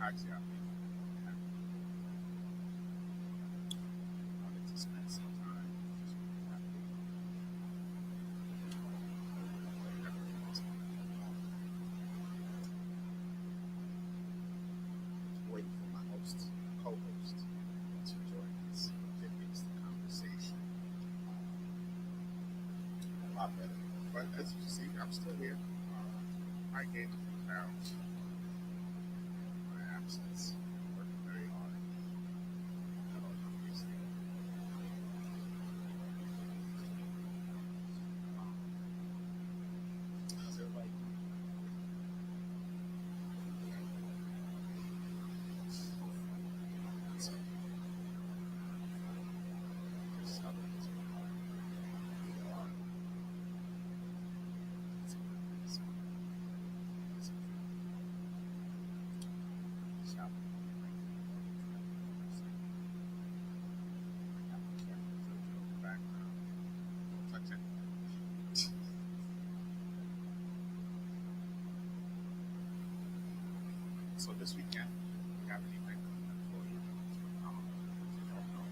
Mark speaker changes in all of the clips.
Speaker 1: Actually, I wanted to spend some time just with my family. Everything was waiting for my co-host, to join us. It makes the conversation a lot better. But as you see, I'm still here. I gained a few pounds in my absence. Working very hard. I don't know if you how's everybody doing? So, just how it is. So this weekend, we have an event coming up for you. If you don't know,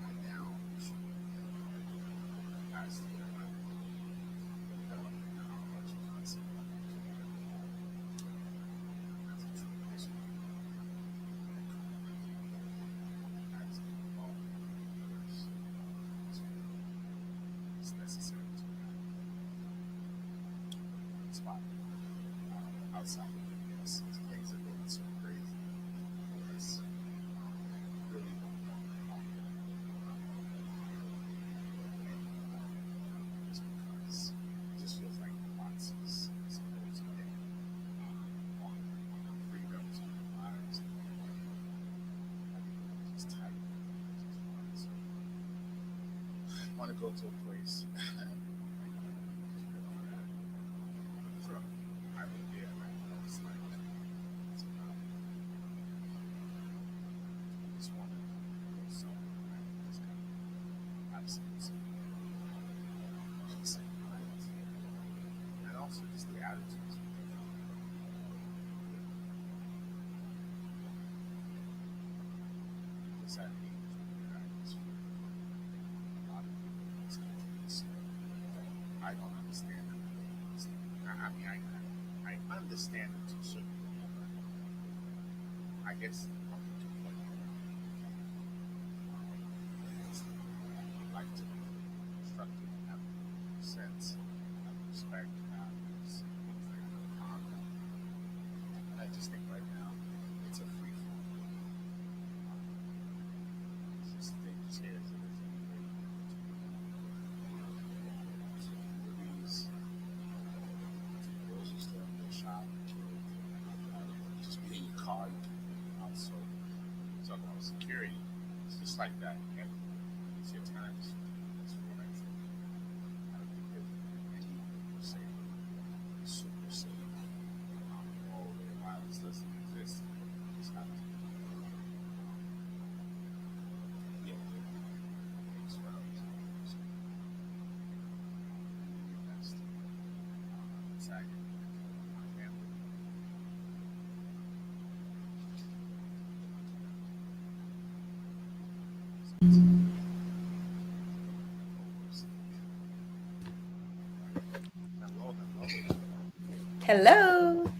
Speaker 1: right now, guys, it's necessary to spot outside of the US. Things are going so crazy. It's really just because it just feels like lots is supposed to be on freedom to our lives. Just tired. Just want to go to a place. So I would be at my house like it's just want to go somewhere where I just kind of have some peace and quiet. And also just the attitudes. Because at age where I just feel a lot of people in this country is slow. I don't understand it. I mean, I understand it to a certain point, but I guess up to a point like to be constructive and have sense, have respect, have things like that. And I just think right now it's a free fall. It's just they just here as it is anyway. To movies, to the grocery store, to the shop, to just be in your car, you can be out. So talk about security. It's just like that. And it's your time. That's what I think. I don't think that any per se is super safe. All the violence doesn't exist. You just have to deal with it. It's what I was saying. So, do your best. Exactly. My family. Hello, hello.
Speaker 2: Hello.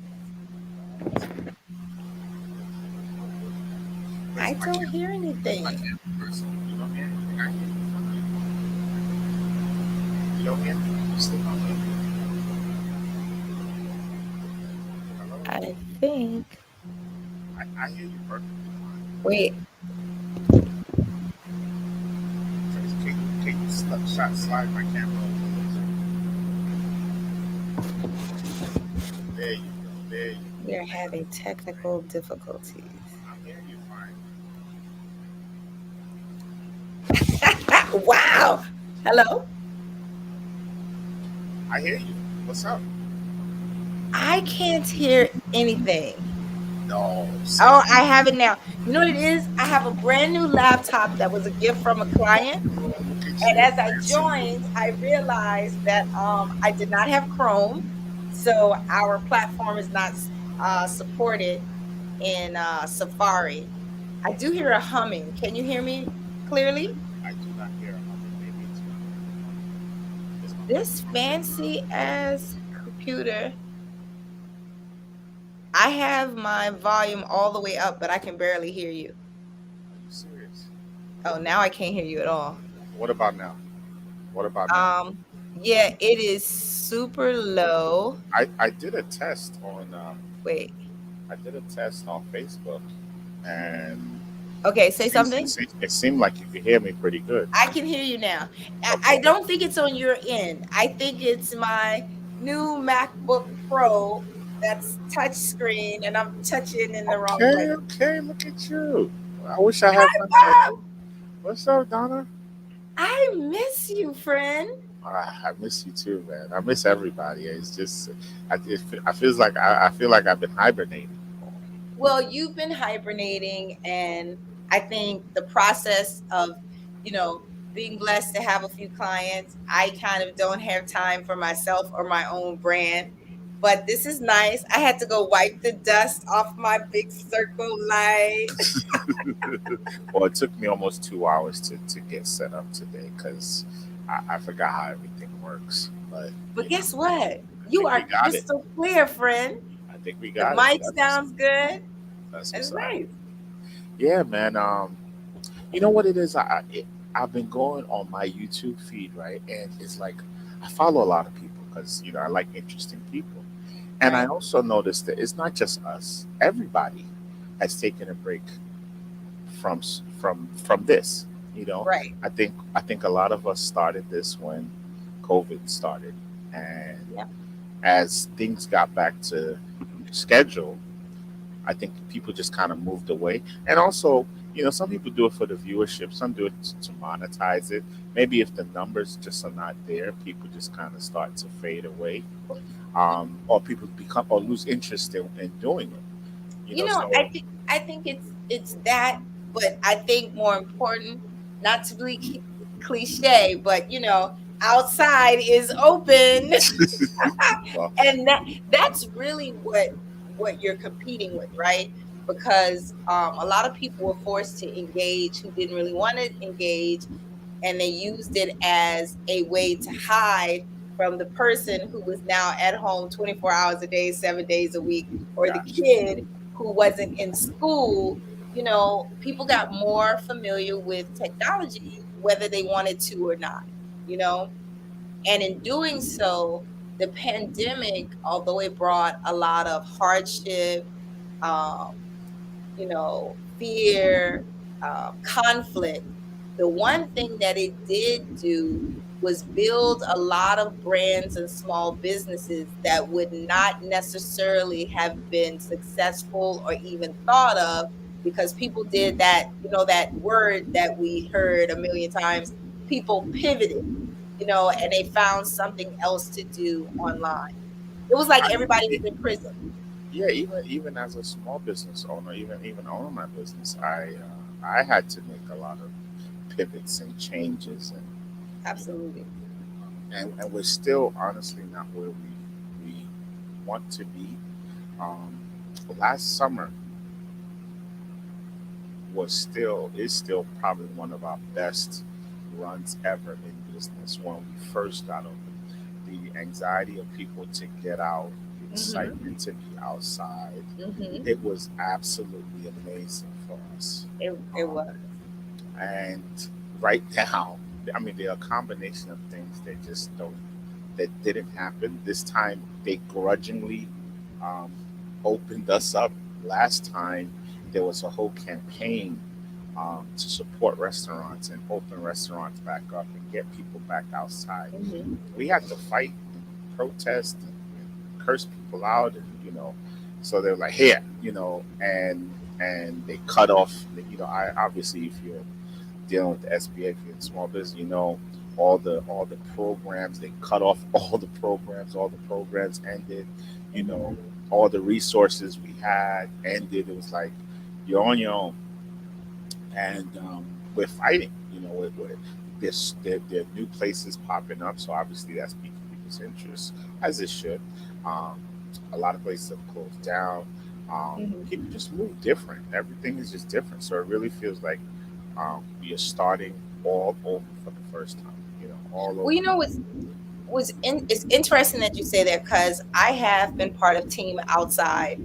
Speaker 1: Where's
Speaker 2: I
Speaker 1: my
Speaker 2: don't
Speaker 1: camera?
Speaker 2: hear
Speaker 1: Where's my
Speaker 2: anything.
Speaker 1: camera person? You don't hear anything? I hear you. You don't hear me? You still don't hear me? Hello?
Speaker 2: I think.
Speaker 1: I hear you perfectly fine.
Speaker 2: Wait,
Speaker 1: Can you slide my camera over a little bit? There you go. There you
Speaker 2: we are
Speaker 1: go.
Speaker 2: having
Speaker 1: Thank
Speaker 2: technical
Speaker 1: you.
Speaker 2: difficulties.
Speaker 1: I'm hearing you fine.
Speaker 2: Wow. Hello.
Speaker 1: I hear you. What's up?
Speaker 2: I can't hear anything.
Speaker 1: No,
Speaker 2: Oh,
Speaker 1: seriously.
Speaker 2: I have it now. You know what it is? I have a brand new laptop that was a gift from a client.
Speaker 1: Look at
Speaker 2: And
Speaker 1: you,
Speaker 2: as I
Speaker 1: fancy.
Speaker 2: joined, I realized that I did not have Chrome. So our platform is not. supported in Safari. I do hear a humming. Can you hear me clearly?
Speaker 1: I do not hear a humming. Maybe it's my microphone. Is my
Speaker 2: This
Speaker 1: microphone picking up?
Speaker 2: fancy ass computer, I have my volume all the way up, but I can barely hear you.
Speaker 1: Are you serious?
Speaker 2: Oh, now I can't hear you at all.
Speaker 1: What about now? What about now?
Speaker 2: Um, yeah, it is super low.
Speaker 1: I did a test on
Speaker 2: Wait.
Speaker 1: Facebook, and
Speaker 2: Okay,
Speaker 1: it
Speaker 2: say
Speaker 1: seems
Speaker 2: something.
Speaker 1: it seemed like you could hear me pretty good.
Speaker 2: I can hear you now. I
Speaker 1: Okay.
Speaker 2: don't think it's on your end. I think it's my new MacBook Pro that's touch screen and I'm touching in the wrong place.
Speaker 1: Okay. Look at you. I wish I had friends like
Speaker 2: Bob,
Speaker 1: you. What's up, Donna?
Speaker 2: I miss you, friend.
Speaker 1: I miss you too, man. I miss everybody. It's just, I feels like I feel like I've been hibernating.
Speaker 2: Well, you've been hibernating, and I think the process of, you know, being blessed to have a few clients, I kind of don't have time for myself or my own brand. But this is nice. I had to go wipe the dust off my big circle light.
Speaker 1: Well, it took me almost 2 hours to get set up today because I forgot how everything works. But
Speaker 2: But
Speaker 1: you know,
Speaker 2: guess what?
Speaker 1: I
Speaker 2: You
Speaker 1: think we
Speaker 2: are
Speaker 1: got it.
Speaker 2: crystal clear, friend.
Speaker 1: I think we
Speaker 2: The
Speaker 1: got it.
Speaker 2: mic sounds good.
Speaker 1: That's
Speaker 2: It's
Speaker 1: what's up.
Speaker 2: nice.
Speaker 1: Yeah, man. You know what it is? I've been going on my YouTube feed, right, and it's like I follow a lot of people because I like interesting people, and I
Speaker 2: Right.
Speaker 1: also noticed that it's not just us. Everybody has taken a break from this.
Speaker 2: Right.
Speaker 1: I think a lot of us started this when COVID started, and
Speaker 2: Yeah.
Speaker 1: as things got back to schedule, I think people just kind of moved away. And also, some people do it for the viewership, some do it to monetize it. Maybe if the numbers just are not there, people just kind of start to fade away, or people become or lose interest in doing it. So
Speaker 2: I think it's that, but I think more important, not to be cliche, but outside is open,
Speaker 1: well,
Speaker 2: and that's really what you're competing with, right? Because a lot of people were forced to engage who didn't really want to engage, and they used it as a way to hide from the person who was now at home 24 hours a day, 7 days a week, or the
Speaker 1: gosh,
Speaker 2: kid who wasn't in school. People got more familiar with technology, whether they wanted to or not, you know? And in doing so, the pandemic, although it brought a lot of hardship, um, fear, conflict. The one thing that it did do was build a lot of brands and small businesses that would not necessarily have been successful or even thought of, because people did that, that word that we heard a million times, people pivoted, and they found something else to do online. It was like
Speaker 1: I,
Speaker 2: everybody was in prison.
Speaker 1: yeah, even as a small business owner, even owning my business, I had to make a lot of pivots and changes, and you know
Speaker 2: Absolutely.
Speaker 1: and we're still honestly not where we want to be. Um, Last summer is still probably one of our best runs ever in business when we first got open. The anxiety of people to get out, the
Speaker 2: Hmm.
Speaker 1: excitement to be outside,
Speaker 2: Hmm.
Speaker 1: it was absolutely amazing for us.
Speaker 2: It
Speaker 1: Um,
Speaker 2: was.
Speaker 1: and right now, I mean, there are a combination of things that didn't happen this time. They grudgingly um, opened us up. Last time, there was a whole campaign to support restaurants and open restaurants back up and get people back outside.
Speaker 2: Hmm.
Speaker 1: We had to fight and protest and curse people out, and so they're like, here, and they cut off. I obviously, if you're dealing with the SBA, if you're in small business, all the programs. They cut off all the programs. All the programs ended. You know,
Speaker 2: Hmm.
Speaker 1: all the resources we had ended. It was like you're on your own, and we're fighting. There are new places popping up, so obviously that's piquing people's interest, as it should. Um, A lot of places have closed down.
Speaker 2: Mhm.
Speaker 1: People just move different. Everything is just different. So it really feels like you're starting all over for the first time. All
Speaker 2: Well,
Speaker 1: over.
Speaker 2: it's interesting that you say that because I have been part of Team Outside,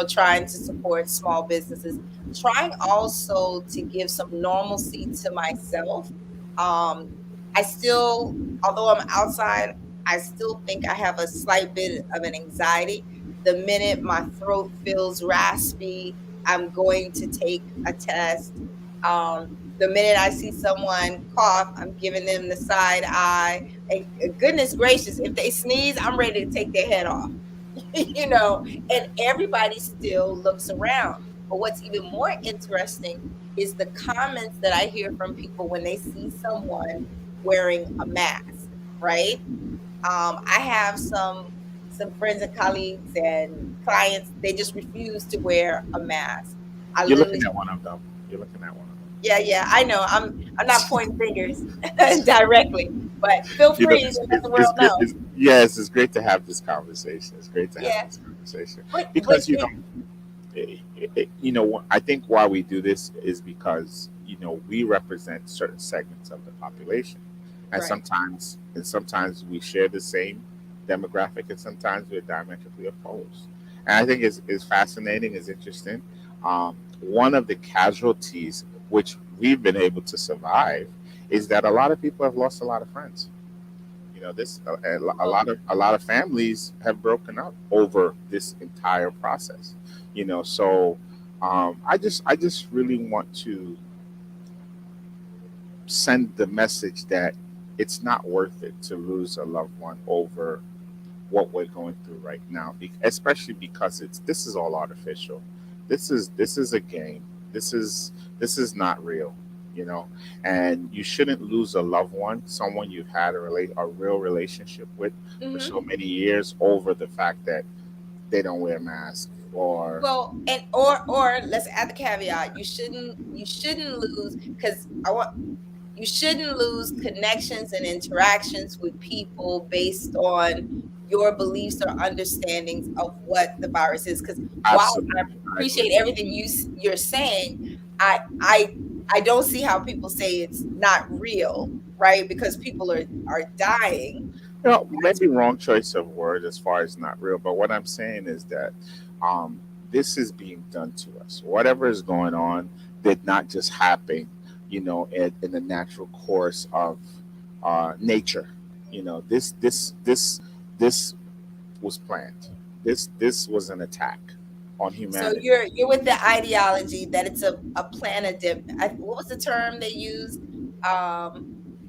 Speaker 2: trying to support small businesses, trying also to give some normalcy to myself. Um, I still, although I'm outside, I still think I have a slight bit of an anxiety. The minute my throat feels raspy, I'm going to take a test. The minute I see someone cough, I'm giving them the side eye. And goodness gracious, if they sneeze, I'm ready to take their head off. you know, and everybody still looks around. But what's even more interesting is the comments that I hear from people when they see someone wearing a mask, right? I have some friends and colleagues and clients, they just refuse to wear a mask. I
Speaker 1: You're looking
Speaker 2: literally,
Speaker 1: at one of them. You're looking at one of
Speaker 2: yeah, yeah, I know. I'm not pointing fingers directly, but feel
Speaker 1: them.
Speaker 2: free to let the
Speaker 1: It's
Speaker 2: world
Speaker 1: great.
Speaker 2: know.
Speaker 1: Yes, it's great to have this conversation. It's great to have
Speaker 2: Yeah,
Speaker 1: this conversation
Speaker 2: but
Speaker 1: because I think why we do this is because we represent certain segments of the population, and
Speaker 2: right.
Speaker 1: sometimes we share the same demographic, and sometimes we're diametrically opposed. And I think is fascinating, is interesting. One of the casualties which we've been able to survive is that a lot of people have lost a lot of friends. This
Speaker 2: Well,
Speaker 1: a lot of families have broken up over this entire process. So I just really want to send the message that it's not worth it to lose a loved one over what we're going through right now, especially because this is all artificial. This is a game. This is not real, you know. And you shouldn't lose a loved one, someone you've had a real relationship with for
Speaker 2: mhm.
Speaker 1: so many years, over the fact that they don't wear masks or
Speaker 2: Well, and or let's add the caveat. You shouldn't lose because I want you shouldn't lose connections and interactions with people based on your beliefs or understandings of what the virus is. Because while I
Speaker 1: absolutely. I
Speaker 2: appreciate
Speaker 1: agree.
Speaker 2: everything you're saying, I I I don't see how people say it's not real, right? Because people are dying.
Speaker 1: Maybe wrong choice of word as far as not real, but what I'm saying is that um, this is being done to us. Whatever is going on did not just happen, in the natural course of nature. This was planned. This was an attack on
Speaker 2: So
Speaker 1: humanity.
Speaker 2: you're with the ideology that it's a planedemic. What was the term they used?
Speaker 1: Yeah,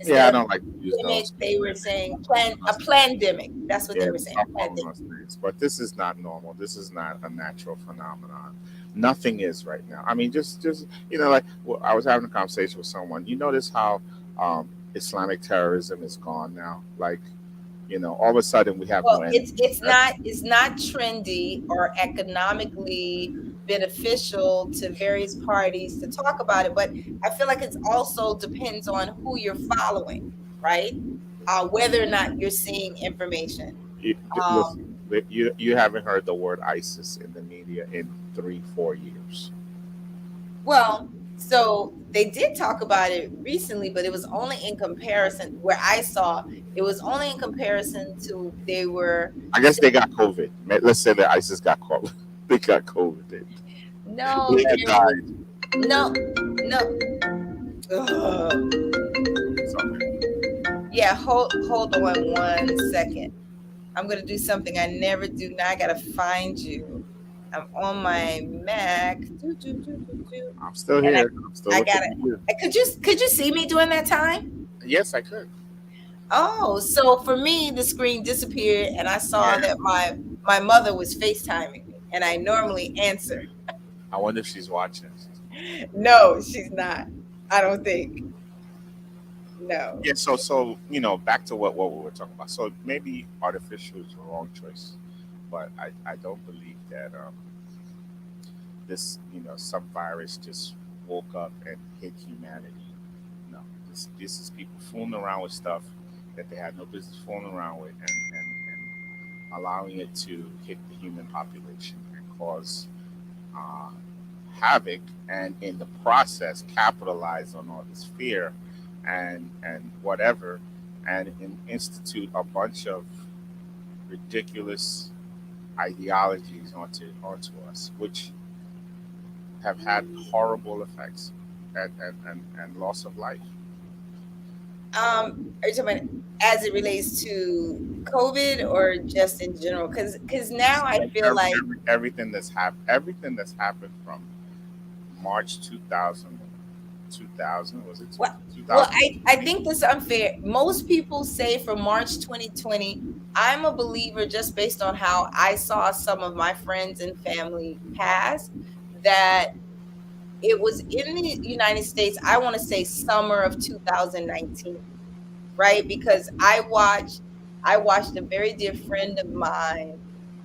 Speaker 2: Instead
Speaker 1: I
Speaker 2: of
Speaker 1: don't like to use
Speaker 2: pandemic,
Speaker 1: those.
Speaker 2: they were saying a
Speaker 1: Those
Speaker 2: plandemic. That's what they
Speaker 1: Yeah,
Speaker 2: were
Speaker 1: we
Speaker 2: saying.
Speaker 1: stop calling
Speaker 2: Plandemic.
Speaker 1: those things. But this is not normal. This is not a natural phenomenon. Nothing is right now. I mean, just like I was having a conversation with someone. You notice how Islamic terrorism is gone now. Like, all of a sudden we have
Speaker 2: Well,
Speaker 1: no enemy.
Speaker 2: it's not trendy or economically beneficial to various parties to talk about it, but I feel like it's also depends on who you're following, right? Whether or not you're seeing information. Um,
Speaker 1: Listen, you haven't heard the word ISIS in the media in 3 4 years.
Speaker 2: Well, so they did talk about it recently, but it was only in comparison where I saw it was only in comparison to they were
Speaker 1: I guess they
Speaker 2: saying
Speaker 1: got COVID. Let's say that ISIS got COVID. They got COVID.
Speaker 2: no,
Speaker 1: They had
Speaker 2: there was
Speaker 1: died.
Speaker 2: no, no. Ugh.
Speaker 1: It's okay.
Speaker 2: Yeah, hold on one second. I'm gonna do something I never do. Now I gotta find you. I'm on my Mac. Do.
Speaker 1: I'm still
Speaker 2: And
Speaker 1: here. I'm still
Speaker 2: I
Speaker 1: looking
Speaker 2: gotta.
Speaker 1: at you.
Speaker 2: Could you see me during that time?
Speaker 1: Yes, I could.
Speaker 2: Oh, so for me, the screen disappeared, and I saw
Speaker 1: Yeah.
Speaker 2: that my mother was FaceTiming me, and I normally answer.
Speaker 1: I wonder if she's watching.
Speaker 2: No, she's not. I don't think. No.
Speaker 1: Yeah. So back to what we were talking about. So maybe artificial is the wrong choice, but I don't believe that this some virus just woke up and hit humanity. No, this is people fooling around with stuff that they had no business fooling around with, and allowing it to hit the human population and cause uh, havoc, and in the process capitalize on all this fear and whatever, and institute a bunch of ridiculous ideologies onto us, which have had horrible effects and loss of life.
Speaker 2: Are you talking about as it relates to COVID or just in general? Because now I feel like
Speaker 1: Everything that's happened from March 2000 was it
Speaker 2: well,
Speaker 1: 2000?
Speaker 2: I think this is unfair. Most people say from March 2020, I'm a believer just based on how I saw some of my friends and family pass, that it was in the United States, I want to say summer of 2019, right? Because I watched a very dear friend of mine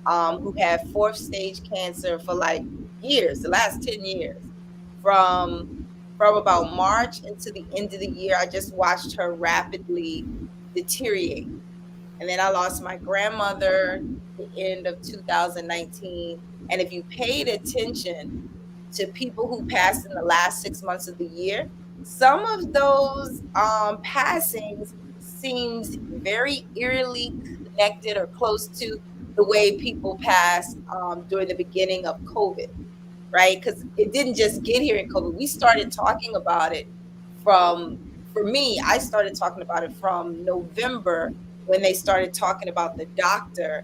Speaker 2: who had fourth stage cancer for like years, the last 10 years. From about March into the end of the year, I just watched her rapidly deteriorate. And then I lost my grandmother at the end of 2019. And if you paid attention to people who passed in the last 6 months of the year, some of those passings seems very eerily connected or close to the way people passed during the beginning of COVID, right? Because it didn't just get here in COVID. We started talking about it for me, I started talking about it from November when they started talking about the doctor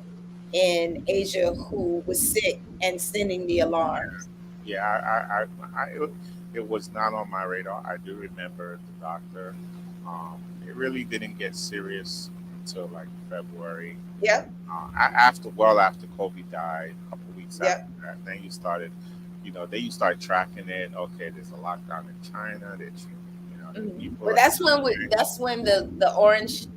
Speaker 2: in Asia who was sick and sending the alarms.
Speaker 1: Yeah, it was not on my radar. I do remember the doctor. It really didn't get serious until like February.
Speaker 2: Yep,
Speaker 1: After Kobe died, a couple of weeks
Speaker 2: yep.
Speaker 1: after that, then then you start tracking it. Okay, there's a lockdown in China. That people
Speaker 2: But
Speaker 1: are
Speaker 2: that's when the orange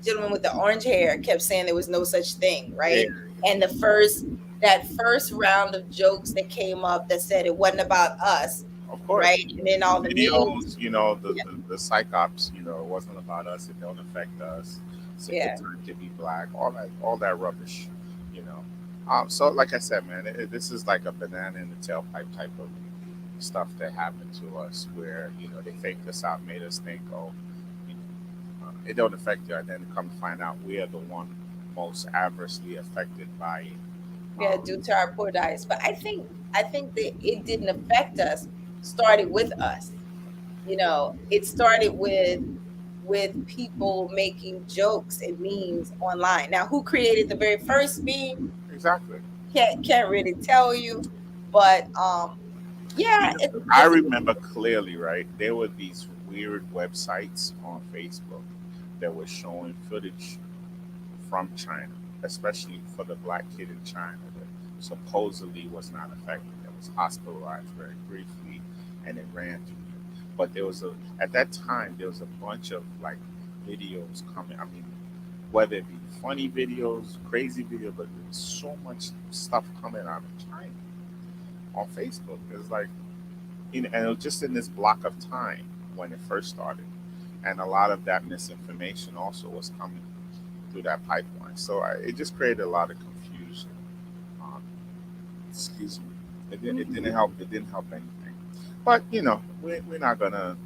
Speaker 2: gentleman with the orange hair kept saying there was no such thing, right?
Speaker 1: yeah,
Speaker 2: And that first round of jokes that came up that said it wasn't about us,
Speaker 1: of course.
Speaker 2: right? And then all the memes.
Speaker 1: Videos, the psychops, it wasn't about us. It don't affect us. It's a
Speaker 2: Yeah.
Speaker 1: good time to be black. All that rubbish, you know. So like I said, man, this is like a banana in the tailpipe type of stuff that happened to us, where they faked us out, made us think, oh, it don't affect you, and then come to find out we are the one most adversely affected by it.
Speaker 2: Yeah,
Speaker 1: Um,
Speaker 2: due to our poor diets. But I think that it didn't affect us, started with us. It started with people making jokes and memes online. Now, who created the very first meme?
Speaker 1: exactly.
Speaker 2: Can't really tell you, but yeah,
Speaker 1: I
Speaker 2: it's
Speaker 1: remember clearly, right? There were these weird websites on Facebook that were showing footage from China, especially for the black kid in China that supposedly was not affected, that was hospitalized very briefly, and it ran through. But at that time there was a bunch of like videos coming. I mean, whether it be funny videos, crazy videos, but there was so much stuff coming out of China on Facebook. It was like, and it was just in this block of time when it first started, and a lot of that misinformation also was coming through that pipeline. So it just created a lot of confusion. Um, excuse me. It didn't help. It didn't help anything. But we're not gonna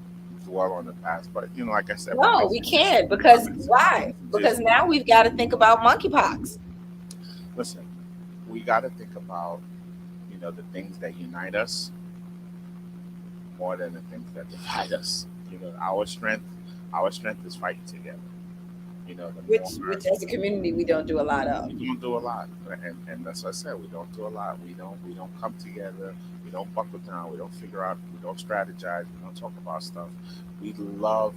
Speaker 1: dwell on the past. But like I said,
Speaker 2: no, we can't, because why? Because
Speaker 1: just
Speaker 2: now we've got to think about monkeypox.
Speaker 1: listen. We got to think about the things that unite us more than the things that divide us. Our strength is fighting together. The more
Speaker 2: Which as a community we don't do a lot of.
Speaker 1: we don't do a lot, and that's what I said. We don't do a lot. We don't come together. We don't buckle down. We don't figure out. We don't strategize. We don't talk about stuff. We love,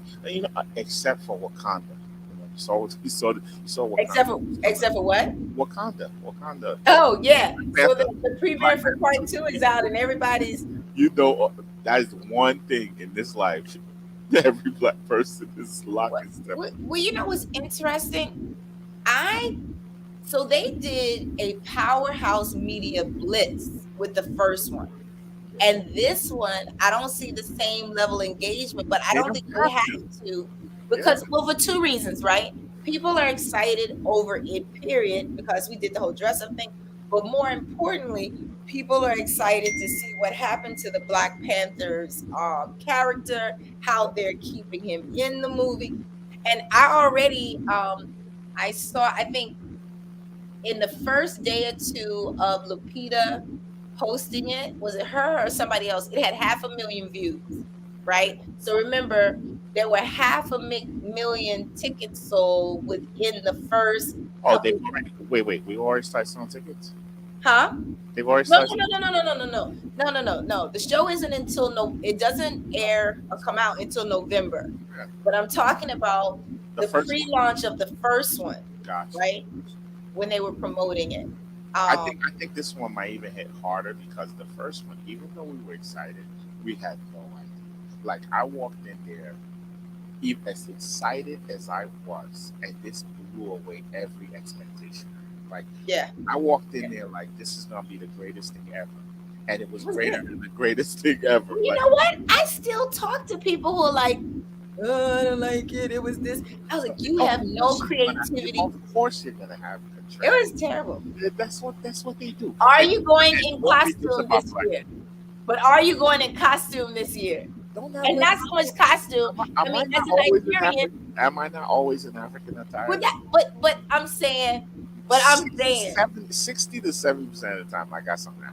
Speaker 1: except for Wakanda. You saw Wakanda.
Speaker 2: Except for what?
Speaker 1: Wakanda.
Speaker 2: Oh yeah. So
Speaker 1: Panther.
Speaker 2: the premiere for part 2 is out, and everybody's
Speaker 1: That is one thing in this life that every black person is locked in step.
Speaker 2: well, what's interesting? So they did a Powerhouse Media Blitz with the first one. And this one, I don't see the same level of engagement, but I
Speaker 1: They
Speaker 2: don't
Speaker 1: don't
Speaker 2: think they
Speaker 1: have
Speaker 2: have to, because, well, for two reasons, right? people are excited over it, period, because we did the whole dress up thing. But more importantly, people are excited to see what happened to the Black Panther's character, how they're keeping him in the movie. And I saw, I think in the first day or two of Lupita posting it, was it her or somebody else? It had 500,000 views, right? So remember, there were 500,000 tickets sold within the first
Speaker 1: Oh, they've
Speaker 2: couple.
Speaker 1: already wait. We already started selling tickets.
Speaker 2: Huh?
Speaker 1: They've already
Speaker 2: No,
Speaker 1: started.
Speaker 2: no, no, no, no, no, no, no, no, no, no, no. The show isn't until no. It doesn't air or come out until November.
Speaker 1: Yeah.
Speaker 2: But I'm talking about
Speaker 1: The
Speaker 2: the
Speaker 1: first one.
Speaker 2: pre-launch of the first one,
Speaker 1: Gotcha.
Speaker 2: right? When they were promoting it.
Speaker 1: I think this one might even hit harder because the first one, even though we were excited, we had no idea. Like I walked in there, even as excited as I was, and this blew away every expectation. Like
Speaker 2: Yeah.
Speaker 1: I walked in there like this is gonna be the greatest thing ever, and it was
Speaker 2: Was
Speaker 1: greater
Speaker 2: good.
Speaker 1: than the greatest thing ever.
Speaker 2: You
Speaker 1: Like,
Speaker 2: know what? I still talk to people who are like, oh, I don't like it. It was this. I was like, you have no creativity.
Speaker 1: Of course, you're gonna have
Speaker 2: It
Speaker 1: contrast.
Speaker 2: was terrible.
Speaker 1: That's what they do.
Speaker 2: Are
Speaker 1: And-
Speaker 2: you going
Speaker 1: and
Speaker 2: in
Speaker 1: what we do
Speaker 2: costume
Speaker 1: about
Speaker 2: this
Speaker 1: Black
Speaker 2: year? But are you going in costume this year?
Speaker 1: Don't I
Speaker 2: And
Speaker 1: wear-
Speaker 2: not so much costume.
Speaker 1: Am
Speaker 2: I
Speaker 1: I
Speaker 2: mean,
Speaker 1: not
Speaker 2: as a
Speaker 1: always in
Speaker 2: Nigerian,
Speaker 1: African? Am I not always in African attire?
Speaker 2: but I'm saying,
Speaker 1: 60 to 70% of the time, I got something.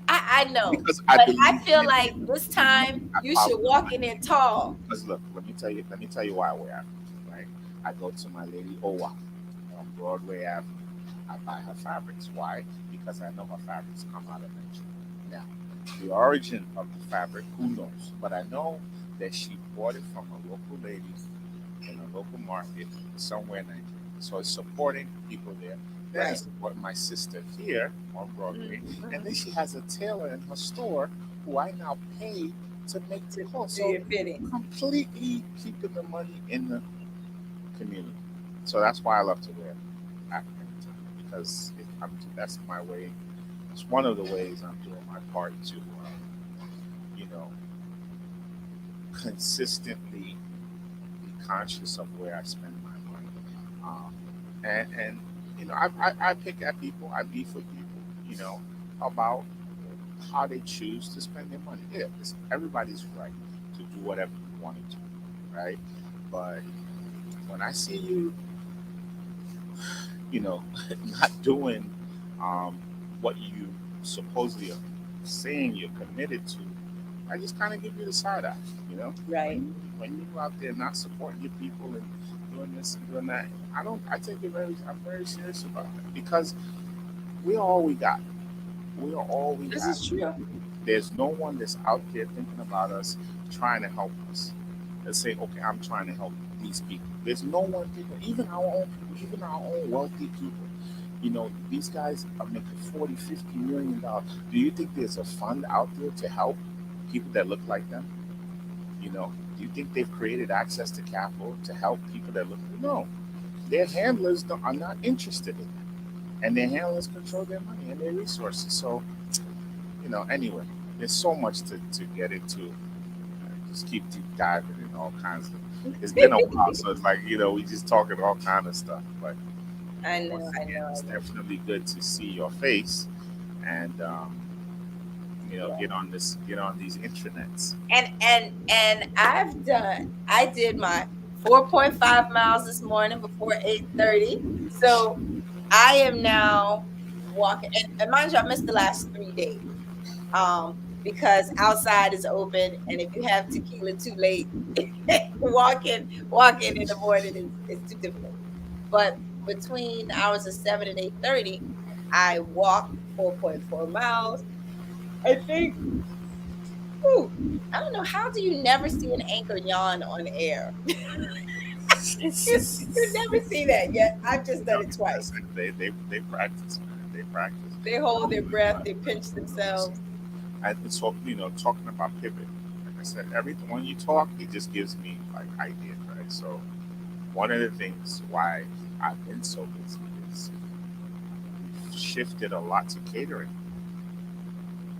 Speaker 2: I know.
Speaker 1: Because
Speaker 2: But I
Speaker 1: believe
Speaker 2: feel
Speaker 1: in
Speaker 2: like
Speaker 1: it.
Speaker 2: this time
Speaker 1: I
Speaker 2: you
Speaker 1: follow
Speaker 2: should walk in there tall.
Speaker 1: Because look, let me tell you why I wear African. Right, I go to my lady Owa on Broadway Avenue. I buy her fabrics. Why? Because I know her fabrics come out of Nigeria. Now, the origin of the fabric, who knows? But I know that she bought it from a local lady in a local market somewhere in Nigeria. So it's supporting people there. Then I
Speaker 2: Right.
Speaker 1: support my sister here on Broadway.
Speaker 2: Mhm.
Speaker 1: And then she has a tailor in her store who I now pay to make the clothes.
Speaker 2: So
Speaker 1: So
Speaker 2: you're fitting.
Speaker 1: completely keeping the money in the community. So that's why I love to wear African attire because that's my way. It's one of the ways I'm doing my part to, you know, consistently be conscious of where I spend my money. And you know, I pick at people, I beef with people, you know, about how they choose to spend their money. Yeah, everybody's right to do whatever you want to do, right? But when I see you, you know, not doing what you supposedly are saying you're committed to, I just kind of give you the side eye, you know?
Speaker 2: Right.
Speaker 1: When you go out there not supporting your people and doing this and doing that, I'm very serious about it because we are all we got. We are all we
Speaker 2: This
Speaker 1: got.
Speaker 2: is true.
Speaker 1: There's no one that's out there thinking about us, trying to help us. Let's say, okay, I'm trying to help these people. There's no one thinking, even our own people, even our own wealthy people. You know, these guys are making 40, 50 million dollars. Do you think there's a fund out there to help people that look like them? You know, do you think they've created access to capital to help people that look? No, their handlers are not interested in that, and their handlers control their money and their resources. So, you know, anyway, there's so much to get into. Just keep deep diving in all kinds of. It's been a while, so it's like, you know, we just talking all kind of stuff. But
Speaker 2: I know,
Speaker 1: once
Speaker 2: I
Speaker 1: again,
Speaker 2: know.
Speaker 1: it's definitely good to see your face, and you know,
Speaker 2: Yeah.
Speaker 1: get on these intranets.
Speaker 2: And I did my 4.5 miles this morning before 8:30. So I am now walking, and mind you, I missed the last 3 days. Because outside is open, and if you have tequila too late, walking in the morning is too difficult. But between the hours of 7 and 8:30, I walked 4.4 miles. I think, ooh, I don't know, how do you never see an anchor yawn on air? You never see that yet. I've just done it twice.
Speaker 1: They practice, man. They practice.
Speaker 2: They hold their breath, they pinch themselves.
Speaker 1: And so, you know, talking about pivot, like I said, everything when you talk, it just gives me like ideas, right? So one of the things why I've been so busy is we've shifted a lot to catering.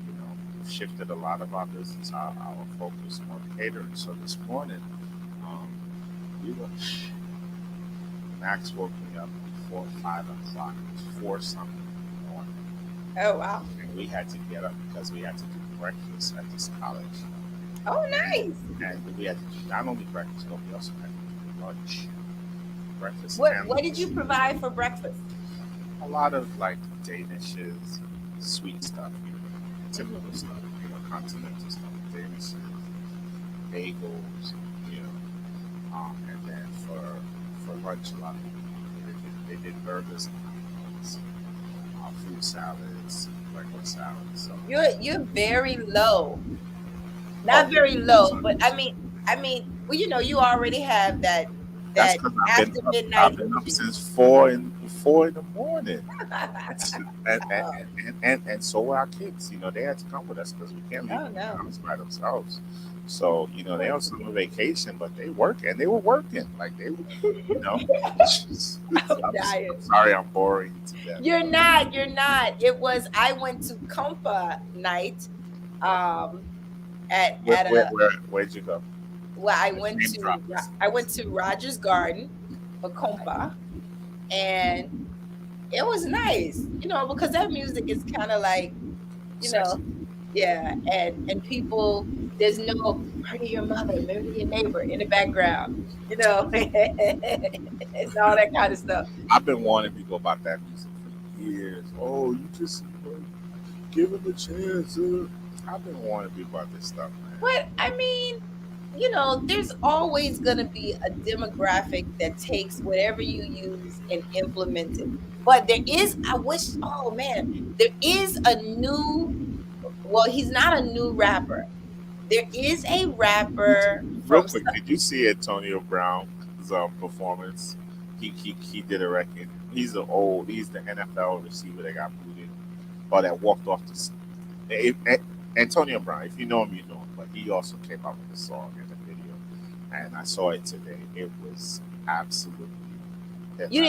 Speaker 1: You know, we've shifted a lot of our business, our focus on catering. So this morning, um, we were Max woke me up before 5 o'clock. It was 4 something in the morning,
Speaker 2: Oh wow.
Speaker 1: and we had to get up because we had to do breakfast at this college,
Speaker 2: Oh
Speaker 1: and
Speaker 2: nice.
Speaker 1: we had to do not only breakfast, but we also had to do lunch, breakfast
Speaker 2: What
Speaker 1: and
Speaker 2: what did you
Speaker 1: lunch.
Speaker 2: provide for breakfast?
Speaker 1: A lot of like Danishes, sweet stuff,
Speaker 2: Hmm.
Speaker 1: typical stuff, continental stuff, Danishes, bagels, you know, and then for lunch a lot of people they did burgers and hot dogs, fruit salads, regular salads. So
Speaker 2: You're very low.
Speaker 1: oh,
Speaker 2: Not very low,
Speaker 1: sorry.
Speaker 2: but well, you already have
Speaker 1: That's
Speaker 2: that
Speaker 1: because
Speaker 2: after midnight
Speaker 1: I've been up
Speaker 2: energy.
Speaker 1: since 4 in the morning. And so were our kids. They had to come with us because we can't leave
Speaker 2: Oh
Speaker 1: them in the
Speaker 2: no.
Speaker 1: house by themselves. So they
Speaker 2: Poor
Speaker 1: on summer
Speaker 2: kid.
Speaker 1: vacation, but they work and they were working like they were, you know.
Speaker 2: I'm
Speaker 1: I'm
Speaker 2: dying.
Speaker 1: sorry, I'm boring you to death,
Speaker 2: You're
Speaker 1: but
Speaker 2: not, you're not. I went to Compa night um at a
Speaker 1: where'd you go?
Speaker 2: well,
Speaker 1: Let's name drop.
Speaker 2: I went to Rogers Garden for Compa, and it was nice, because that music is kind of like, you know,
Speaker 1: Sexy.
Speaker 2: yeah, and people, there's no murder your mother, murder your neighbor in the background, and all that kind of stuff.
Speaker 1: I've been wanting to go about that music for years. Oh, you just give it a chance. I've been wanting to be about this stuff, man.
Speaker 2: But I mean, there's always going to be a demographic that takes whatever you use and implement it. But oh man, there is a new, well, he's not a new rapper. There is a rapper
Speaker 1: Real
Speaker 2: from,
Speaker 1: quick, did you see Antonio Brown's performance? He did a record. He's the NFL receiver that got booted or that walked off the. Antonio Brown, if you know him, you know him. But he also came out with a song in the video, and I saw it today. It was absolutely.
Speaker 2: you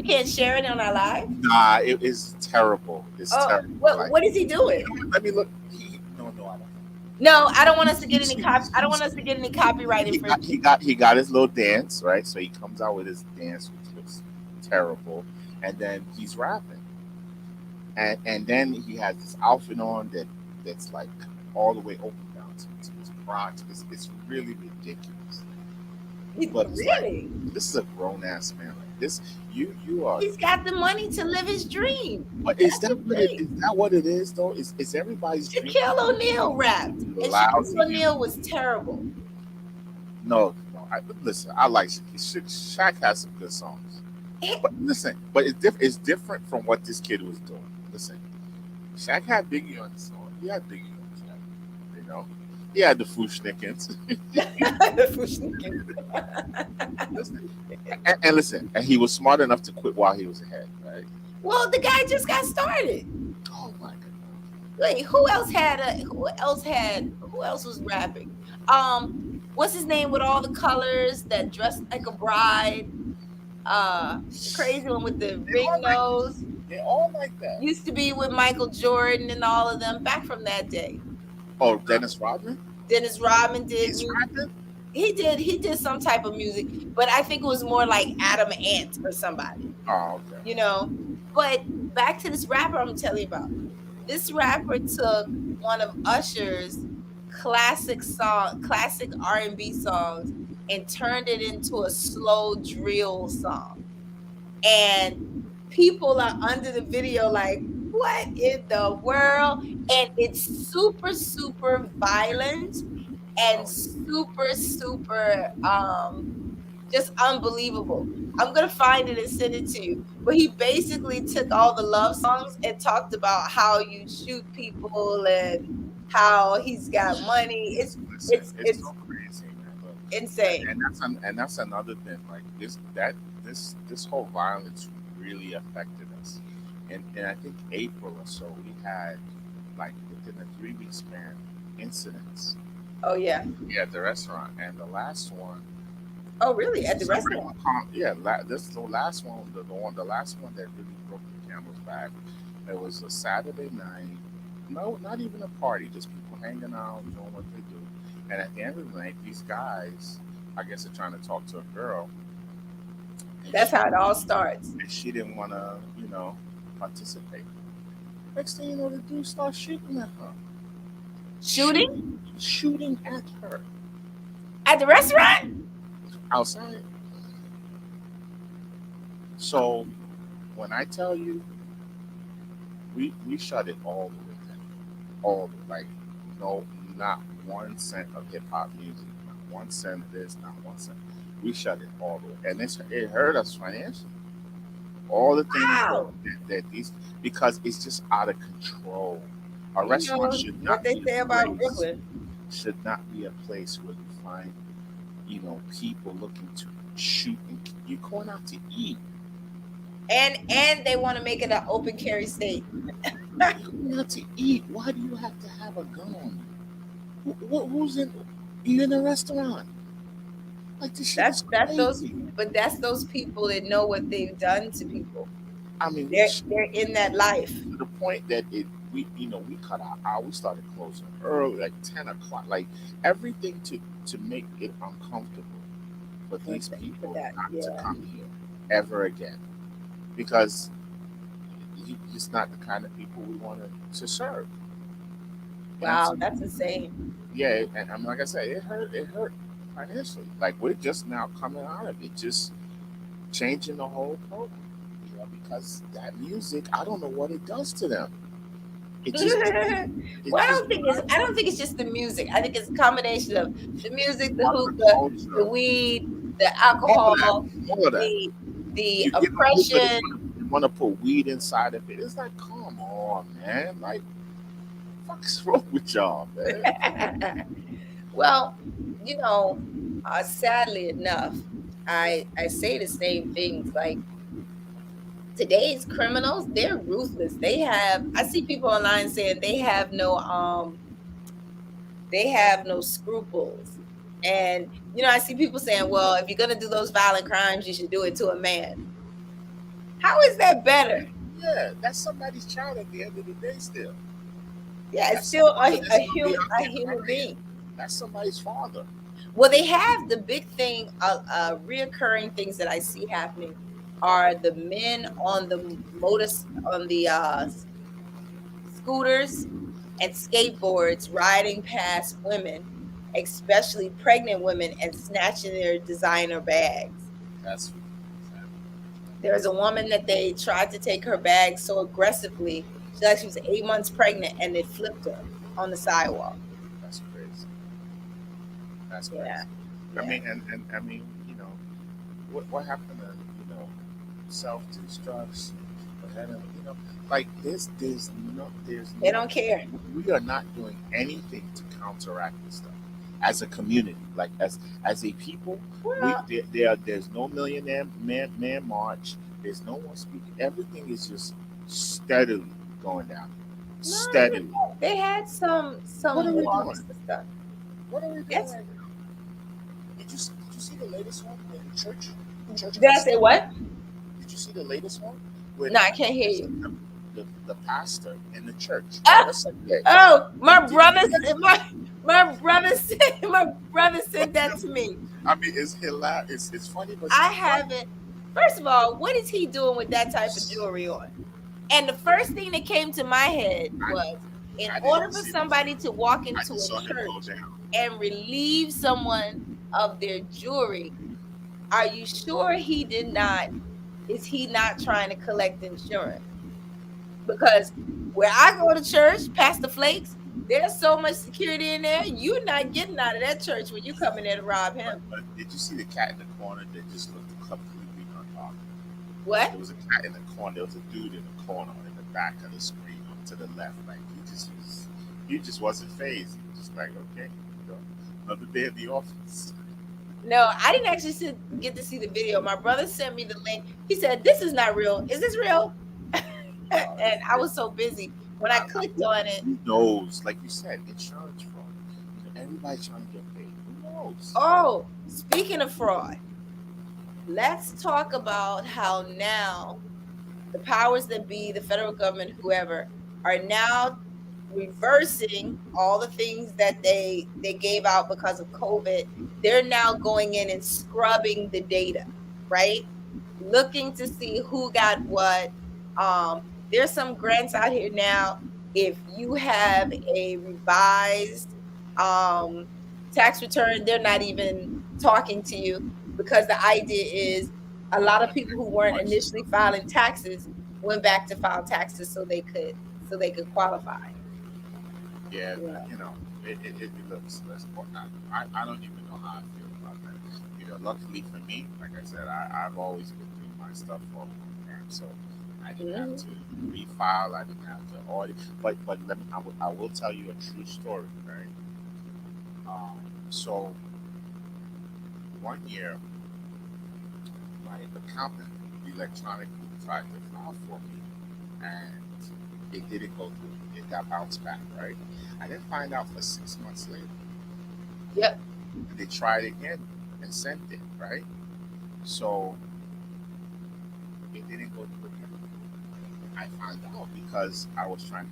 Speaker 2: can't share it on our live?
Speaker 1: Nah, it is terrible. It's
Speaker 2: Oh,
Speaker 1: terrible. Like,
Speaker 2: what is he doing?
Speaker 1: let me look. No, I don't.
Speaker 2: No, I don't want us to get any
Speaker 1: He's-
Speaker 2: I don't want us to get any copyright infringement.
Speaker 1: he got his little dance, right? So he comes out with his dance, which looks terrible, and then he's rapping, and then he has this outfit on that's like all the way open down to his crotch. It's really ridiculous. But it's like,
Speaker 2: Really?
Speaker 1: this is a grown ass man. Like this, you are.
Speaker 2: He's got the money to live his dream.
Speaker 1: But
Speaker 2: That's the thing.
Speaker 1: is that what it is though? Is everybody's dream
Speaker 2: Shaquille O'Neal rapped, and
Speaker 1: lousy?
Speaker 2: Shaquille O'Neal was terrible.
Speaker 1: No. Listen, I like Shaq. Shaq has some good songs. But listen, but it's different from what this kid was doing. Listen, Shaq had Biggie on his song. He had Biggie on his song. He had the Fushnikins. Listen, and listen, and he was smart enough to quit while he was ahead, right?
Speaker 2: Well, the guy just got started.
Speaker 1: Oh my goodness.
Speaker 2: Wait, who else was rapping? What's his name with all the colors that dressed like a bride? The crazy one with the ring nose.
Speaker 1: They're all like that.
Speaker 2: Used to be with Michael Jordan and all of them back from that day.
Speaker 1: Oh, Dennis Rodman?
Speaker 2: Dennis Rodman did.
Speaker 1: He's rapping?
Speaker 2: He did some type of music, but I think it was more like Adam Ant or somebody.
Speaker 1: Oh, okay.
Speaker 2: But back to this rapper I'm telling you about. This rapper took one of Usher's classic R&B songs and turned it into a slow drill song. And people are under the video like, what in the world? And it's super, super violent and super, super just unbelievable. I'm gonna find it and send it to you. But he basically took all the love songs and talked about how you shoot people and how he's got money. It's
Speaker 1: so crazy, man. Look,
Speaker 2: insane.
Speaker 1: And that's another thing. Like this whole violence really affected us. And I think April or so we had like within a 3 week span incidents.
Speaker 2: Oh yeah.
Speaker 1: Yeah, at the restaurant. And the last one.
Speaker 2: Oh really? At the restaurant?
Speaker 1: Yeah, this is the last one. The last one that really broke the camel's back. It was a Saturday night. No, not even a party. Just people hanging out, doing what they do. And at the end of the night, these guys, I guess, are trying to talk to a girl. And
Speaker 2: That's how it all starts.
Speaker 1: she didn't want to, participate. Next thing you know, the dude starts shooting at her.
Speaker 2: Shooting
Speaker 1: Shooting at her
Speaker 2: at the restaurant?
Speaker 1: outside. So when I tell you, we shut it all the way down. Like, no, not 1 cent of hip hop music, not 1 cent of this, not 1 cent. We shut it all the way, and it hurt us financially. All the things
Speaker 2: Wow.
Speaker 1: that these, because it's just out of control. A
Speaker 2: You
Speaker 1: restaurant
Speaker 2: know
Speaker 1: should
Speaker 2: what
Speaker 1: not
Speaker 2: they
Speaker 1: be
Speaker 2: say
Speaker 1: a
Speaker 2: about
Speaker 1: place.
Speaker 2: Brooklyn.
Speaker 1: Should not be a place where you find, people looking to shoot. And you're going out to eat.
Speaker 2: And they want to make it an open carry state.
Speaker 1: You're going out to eat. Why do you have to have a gun on you? Who's in? You in a restaurant? Like, this shit is
Speaker 2: That's those,
Speaker 1: crazy.
Speaker 2: but that's those people that know what they've done to people.
Speaker 1: I mean,
Speaker 2: They're in that life.
Speaker 1: to the point that we cut our hour. We started closing early, like 10 o'clock, like everything to make it uncomfortable for these
Speaker 2: Thank you for
Speaker 1: people
Speaker 2: that.
Speaker 1: not to
Speaker 2: Yeah.
Speaker 1: come here ever again, because it's not the kind of people we wanted to serve. And
Speaker 2: Wow, that's insane.
Speaker 1: yeah, and like I said, it hurt financially. Like, we're just now coming out of it, just changing the whole program. Because that music, I don't know what it does to them. It just,
Speaker 2: Well, I don't think it's just the music. I think it's a combination of the music, the hookah, the weed, the alcohol,
Speaker 1: all of that.
Speaker 2: the
Speaker 1: You get
Speaker 2: oppression.
Speaker 1: You want to put weed inside of it. It's like, come on, man. Like, what's wrong with y'all, man?
Speaker 2: Well, sadly enough, I say the same things. Like, today's criminals, they're ruthless. I see people online saying they have no scruples. And I see people saying, well, if you're gonna do those violent crimes, you should do it to a man. How is that better?
Speaker 1: Yeah, that's somebody's child at the end of the day still.
Speaker 2: Yeah, it's still a human being.
Speaker 1: That's somebody's father.
Speaker 2: Well, they have the big thing, reoccurring things that I see happening are the men on the scooters and skateboards riding past women, especially pregnant women, and snatching their designer bags.
Speaker 1: That's
Speaker 2: There was a woman that they tried to take her bag so aggressively. She was 8 months pregnant, and they flipped her on the sidewalk.
Speaker 1: That's crazy. That's crazy.
Speaker 2: Yeah.
Speaker 1: I mean, and I mean, what happened to self-destruct? Like,
Speaker 2: They don't care.
Speaker 1: We are not doing anything to counteract this stuff as a community. Like, as a people,
Speaker 2: Well,
Speaker 1: there's no millionaire man march. There's no one speaking. Everything is just steadily going down. Steadily.
Speaker 2: they had some
Speaker 1: What are we
Speaker 2: walks
Speaker 1: doing?
Speaker 2: and stuff.
Speaker 1: What are we doing
Speaker 2: Yes.
Speaker 1: right now? Did you see the latest one in the church?
Speaker 2: Did I say what?
Speaker 1: Did you see the latest one? With
Speaker 2: No, I can't hear you.
Speaker 1: The pastor in the church.
Speaker 2: Ah!
Speaker 1: On a Sunday.
Speaker 2: Oh, my brother said that to me.
Speaker 1: I mean, it's hilarious. It's funny, but
Speaker 2: I haven't. First of all, what is he doing with that type of jewelry on? And the first thing that came to my head was, in
Speaker 1: I didn't
Speaker 2: order for
Speaker 1: see
Speaker 2: somebody to walk
Speaker 1: I
Speaker 2: into
Speaker 1: just saw
Speaker 2: a
Speaker 1: him go
Speaker 2: church
Speaker 1: down.
Speaker 2: and relieve someone of their jewelry, are you sure is he not trying to collect insurance? Because where I go to church, Pastor Flakes, there's so much security in there, you're not getting out of that church when you come in there to rob him.
Speaker 1: But did you see the cat in the corner that just looked completely unbothered?
Speaker 2: What?
Speaker 1: There was a cat in the corner. There was a dude in the corner in the back of the screen to the left. Like, he just wasn't phased. He was just like, okay, another day at the office.
Speaker 2: No, I didn't actually get to see the video. My brother sent me the link. He said, "This is not real. Is this real?" And I was so busy when I clicked on it.
Speaker 1: Who knows? Like you said, insurance fraud. Everybody's trying to get paid. Who knows?
Speaker 2: Oh, speaking of fraud, let's talk about how now the powers that be, the federal government, whoever, are now reversing all the things that they gave out because of COVID. They're now going in and scrubbing the data, right? looking to see who got what. There's some grants out here now. If you have a revised um, tax return, they're not even talking to you, because the idea is a lot of people who weren't
Speaker 1: Much.
Speaker 2: initially filing taxes went back to file taxes so they could qualify.
Speaker 1: Yeah,
Speaker 2: You know.
Speaker 1: it looks less important. I don't even know how I feel about that. Luckily for me, like I said, I've always been doing my stuff for a time, so I didn't have
Speaker 2: Mhm.
Speaker 1: to refile. I didn't have to audit. But I will tell you a true story, right? So one year, my accountant electronically tried to file for me, and it didn't go through. It got bounced back, right? I didn't find out for 6 months later.
Speaker 2: Yep.
Speaker 1: And they tried again and sent it, right? So it didn't go through again. I found out because I was trying to,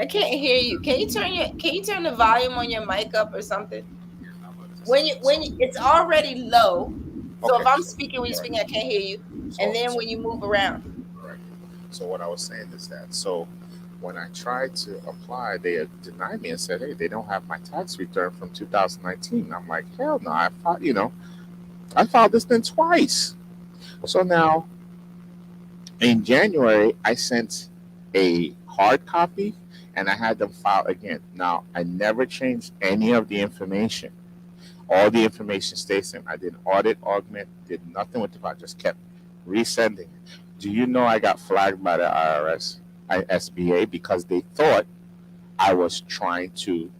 Speaker 2: I can't hear you. Can you turn the volume on your mic up or something?
Speaker 1: yeah, I'm gonna just,
Speaker 2: When
Speaker 1: so
Speaker 2: it's already low. So if
Speaker 1: okay,
Speaker 2: I'm
Speaker 1: so
Speaker 2: speaking when you're
Speaker 1: all right,
Speaker 2: speaking, I can't hear you. And
Speaker 1: so
Speaker 2: then
Speaker 1: so
Speaker 2: when you move around.
Speaker 1: right. So what I was saying is that when I tried to apply, they had denied me and said, "Hey, they don't have my tax return from 2019." I'm like, "Hell no! I filed this thing twice." So now in January, I sent a hard copy and I had them file again. Now, I never changed any of the information. All the information stays the same. I didn't audit, augment, did nothing with the file, just kept resending it. Do you know I got flagged by the IRS, SBA, because they thought I was trying to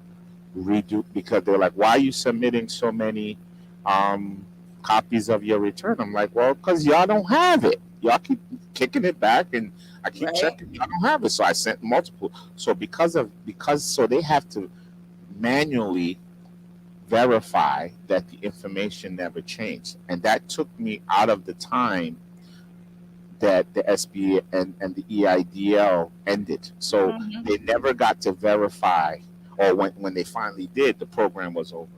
Speaker 1: redo, because they're like, why are you submitting so many um, copies of your return? I'm like, well, because y'all don't have it. Y'all keep kicking it back, and I keep
Speaker 2: Right.
Speaker 1: checking. Y'all don't have it, so I sent multiple. So because they have to manually verify that the information never changed, and that took me out of the time that the SBA and the EIDL ended. So
Speaker 2: Mhm.
Speaker 1: they never got to verify, or when they finally did, the program was over.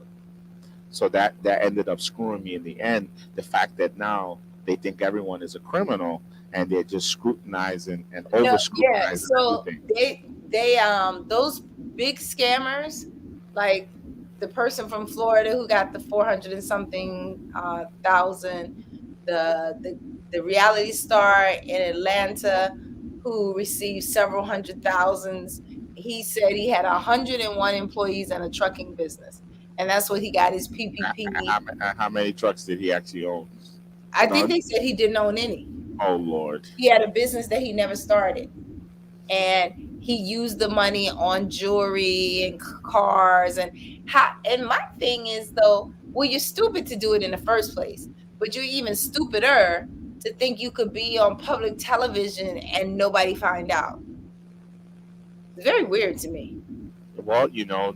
Speaker 1: So that ended up screwing me in the end. The fact that now they think everyone is a criminal and they're just scrutinizing and
Speaker 2: No,
Speaker 1: over
Speaker 2: yeah.
Speaker 1: scrutinizing
Speaker 2: So
Speaker 1: everything.
Speaker 2: they those big scammers, like the person from Florida who got the 400 and something thousand, the reality star in Atlanta who received several hundred thousands. He said he had 101 employees and a trucking business, and that's what he got his PPP.
Speaker 1: How many trucks did he actually own?
Speaker 2: I think
Speaker 1: None.
Speaker 2: they said he didn't own any.
Speaker 1: Oh Lord.
Speaker 2: He had a business that he never started, and he used the money on jewelry and cars. And my thing is, though, well, you're stupid to do it in the first place, but you're even stupider to think you could be on public television and nobody find out. It's very weird to me.
Speaker 1: Well,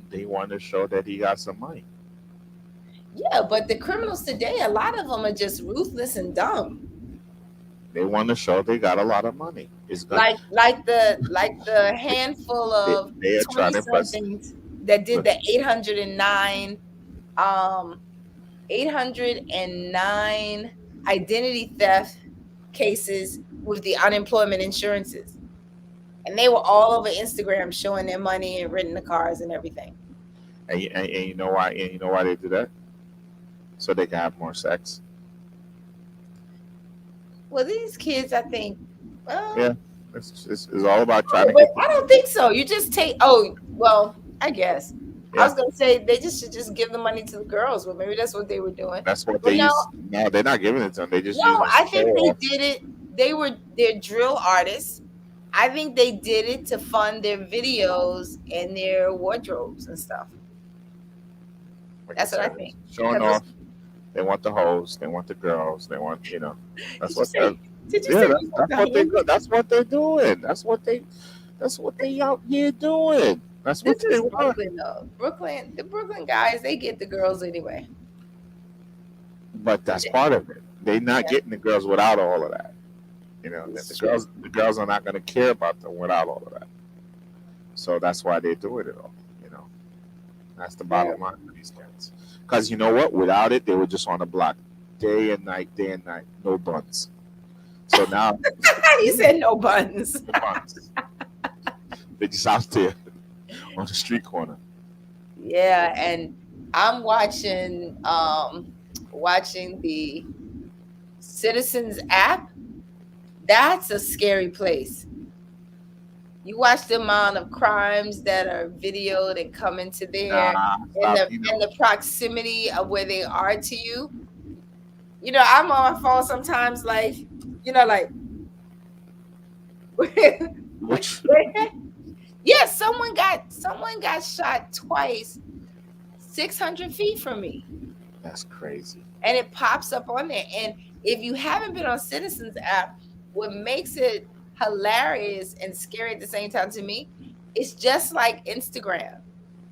Speaker 1: they want to show that he got some money.
Speaker 2: Yeah, but the criminals today, a lot of them are just ruthless and dumb.
Speaker 1: They want to show they got a lot of money. It's good.
Speaker 2: Like the handful
Speaker 1: They,
Speaker 2: of
Speaker 1: they are
Speaker 2: 20
Speaker 1: trying to impress.
Speaker 2: somethings that did
Speaker 1: Look,
Speaker 2: the 809 um 809 identity theft cases with the unemployment insurances. And they were all over Instagram showing their money and renting the cars and everything.
Speaker 1: and you know why? And you know why they do that? So they can have more sex.
Speaker 2: Well, these kids, I think, well,
Speaker 1: Yeah, it's all about trying
Speaker 2: oh,
Speaker 1: to
Speaker 2: but
Speaker 1: get the
Speaker 2: I don't
Speaker 1: money.
Speaker 2: think so. You just take, oh, well, I guess. I
Speaker 1: Yeah,
Speaker 2: was going to say they just should just give the money to the girls, but maybe that's what they were doing.
Speaker 1: that's what
Speaker 2: But
Speaker 1: they
Speaker 2: no,
Speaker 1: use. No, they're not giving it to them. They just
Speaker 2: no,
Speaker 1: using it
Speaker 2: I
Speaker 1: to show
Speaker 2: think they
Speaker 1: off.
Speaker 2: did it. They're drill artists. I think they did it to fund their videos and their wardrobes and stuff.
Speaker 1: Like I
Speaker 2: That's what I
Speaker 1: said,
Speaker 2: think.
Speaker 1: showing
Speaker 2: Because
Speaker 1: off. They want the hoes. They want the girls. They want. That's
Speaker 2: did you
Speaker 1: what.
Speaker 2: say? Did you
Speaker 1: Yeah,
Speaker 2: say
Speaker 1: that's
Speaker 2: you want
Speaker 1: that's
Speaker 2: the
Speaker 1: what they
Speaker 2: hands?
Speaker 1: do. That's what they're doing. That's what they out here doing. That's what
Speaker 2: This
Speaker 1: they
Speaker 2: is
Speaker 1: want.
Speaker 2: Brooklyn though. The Brooklyn guys, they get the girls anyway.
Speaker 1: But that's part of it. They're not
Speaker 2: Yeah,
Speaker 1: getting the girls without all of that. That
Speaker 2: it's
Speaker 1: the
Speaker 2: true.
Speaker 1: girls are not going to care about them without all of that. So that's why they're doing it all. You know, that's the
Speaker 2: Very.
Speaker 1: bottom line for these cats. Because you know what? Without it, they were just on the block. day and night, no buns. So now
Speaker 2: You said no buns.
Speaker 1: no buns. They're just out there on the street corner.
Speaker 2: Yeah, and I'm watching the Citizens app. That's a scary place. You watch the amount of crimes that are videoed and come into there,
Speaker 1: Nah,
Speaker 2: and
Speaker 1: stop. You know,
Speaker 2: the proximity of where they are to you. You know, I'm on my phone sometimes, like, you know, like,
Speaker 1: which
Speaker 2: yeah, someone got shot twice, 600 feet from me,
Speaker 1: that's crazy.
Speaker 2: and it pops up on there. And if you haven't been on Citizens app, what makes it hilarious and scary at the same time to me, it's just like Instagram,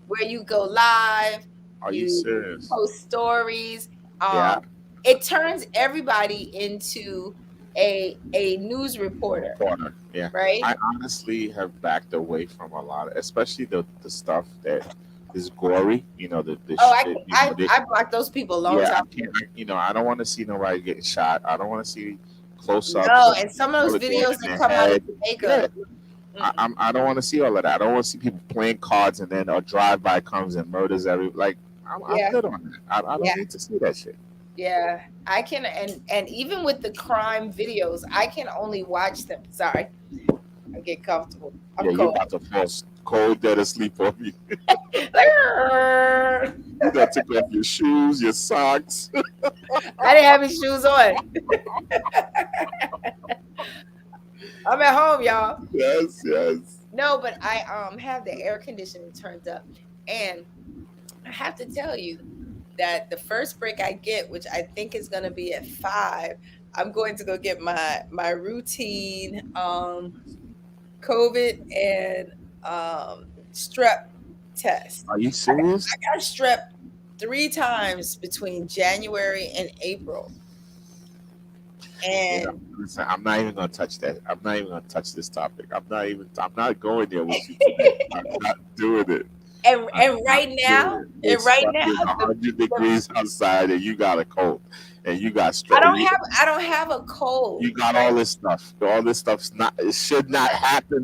Speaker 2: where you go live,
Speaker 1: Are you serious?
Speaker 2: post stories.
Speaker 1: Yeah.
Speaker 2: It turns everybody into a news reporter,
Speaker 1: Corner. Yeah.
Speaker 2: right?
Speaker 1: I honestly have backed away from a lot, especially the stuff that is gory. You know, the
Speaker 2: Oh,
Speaker 1: shit. You know, they,
Speaker 2: I blocked those people a long
Speaker 1: yeah,
Speaker 2: time.
Speaker 1: you know, I don't want to see nobody getting shot. I don't want to see close ups.
Speaker 2: No, and some of those
Speaker 1: bullet going
Speaker 2: videos
Speaker 1: in
Speaker 2: that
Speaker 1: their
Speaker 2: come out of
Speaker 1: head.
Speaker 2: Jamaica.
Speaker 1: I don't want to see all of that. I don't want to see people playing cards and then a drive by comes and murders every. Like, I'm
Speaker 2: Yeah.
Speaker 1: good on that. I don't
Speaker 2: Yeah.
Speaker 1: need to see that shit.
Speaker 2: Yeah, I can, and even with the crime videos, I can only watch them. Sorry, I get comfortable. I'm
Speaker 1: Yeah, you're
Speaker 2: cold.
Speaker 1: about to fall cold dead asleep on me.
Speaker 2: Like,
Speaker 1: You got to take off your shoes, your socks.
Speaker 2: I didn't have his shoes on. I'm at home, y'all.
Speaker 1: Yes, yes.
Speaker 2: No, but I have the air conditioning turned up, and I have to tell you that the first break I get, which I think is going to be at 5, I'm going to go get my routine COVID and strep test.
Speaker 1: Are you serious?
Speaker 2: I got strep 3 times between January and April. And
Speaker 1: Listen, I'm not even gonna touch that. I'm not even gonna touch this topic. I'm not going there with you today. I'm not doing it.
Speaker 2: and
Speaker 1: I'm
Speaker 2: right
Speaker 1: not
Speaker 2: now,
Speaker 1: doing it.
Speaker 2: and
Speaker 1: It's
Speaker 2: right
Speaker 1: fucking
Speaker 2: now,
Speaker 1: 100 degrees outside, and you got a cold, and you got strep.
Speaker 2: I don't have a cold.
Speaker 1: You got all this stuff. All this stuff's not. It should not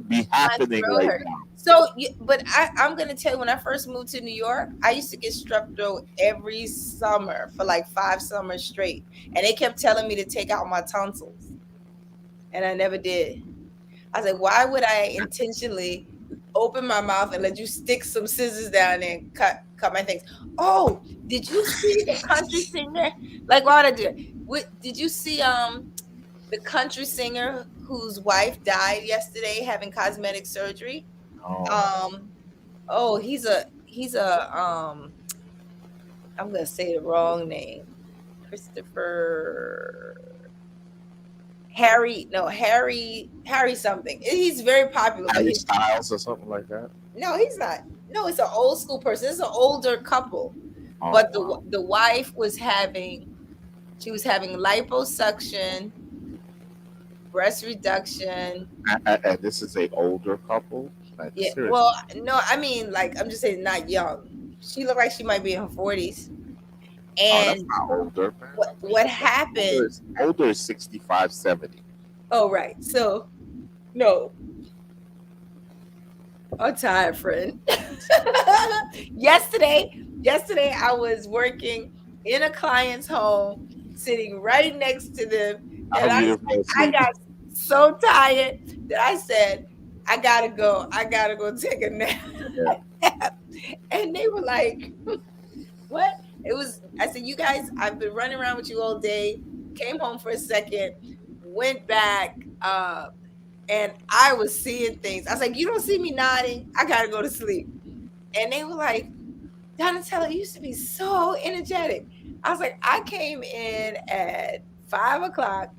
Speaker 1: be happening
Speaker 2: throat
Speaker 1: right
Speaker 2: hurt.
Speaker 1: now.
Speaker 2: So, but I'm gonna tell you, when I first moved to New York, I used to get strep throat every summer for like 5 summers straight, and they kept telling me to take out my tonsils, and I never did. I was like, why would I intentionally open my mouth and let you stick some scissors down there and cut my things? Oh, did you see the country singer? Like, why would I do it? Did you see the country singer whose wife died yesterday having cosmetic surgery?
Speaker 1: Oh,
Speaker 2: He's a I'm gonna say the wrong name. Christopher Harry something. He's very popular.
Speaker 1: Harry Styles or something like that.
Speaker 2: No, he's not. No, it's an old school person. It's an older couple.
Speaker 1: Oh,
Speaker 2: But
Speaker 1: wow.
Speaker 2: the wife was having liposuction, breast reduction.
Speaker 1: And this is a older couple. Like,
Speaker 2: Yeah.
Speaker 1: seriously.
Speaker 2: Well, no, I mean, like, I'm just saying, not young. She looked like she might be in her 40s.
Speaker 1: That's
Speaker 2: And
Speaker 1: not older, man.
Speaker 2: what happened?
Speaker 1: Older is 65, 70.
Speaker 2: Oh, right. So, no. I'm tired, friend. Yesterday, I was working in a client's home, sitting right next to them, and I got so tired that I said, I gotta go take a nap.
Speaker 1: Yeah.
Speaker 2: And they were like, what? I said, you guys, I've been running around with you all day, came home for a second, went back, and I was seeing things. I was like, you don't see me nodding? I gotta go to sleep. And they were like, Donatella, you used to be so energetic. I was like, I came in at 5 o'clock.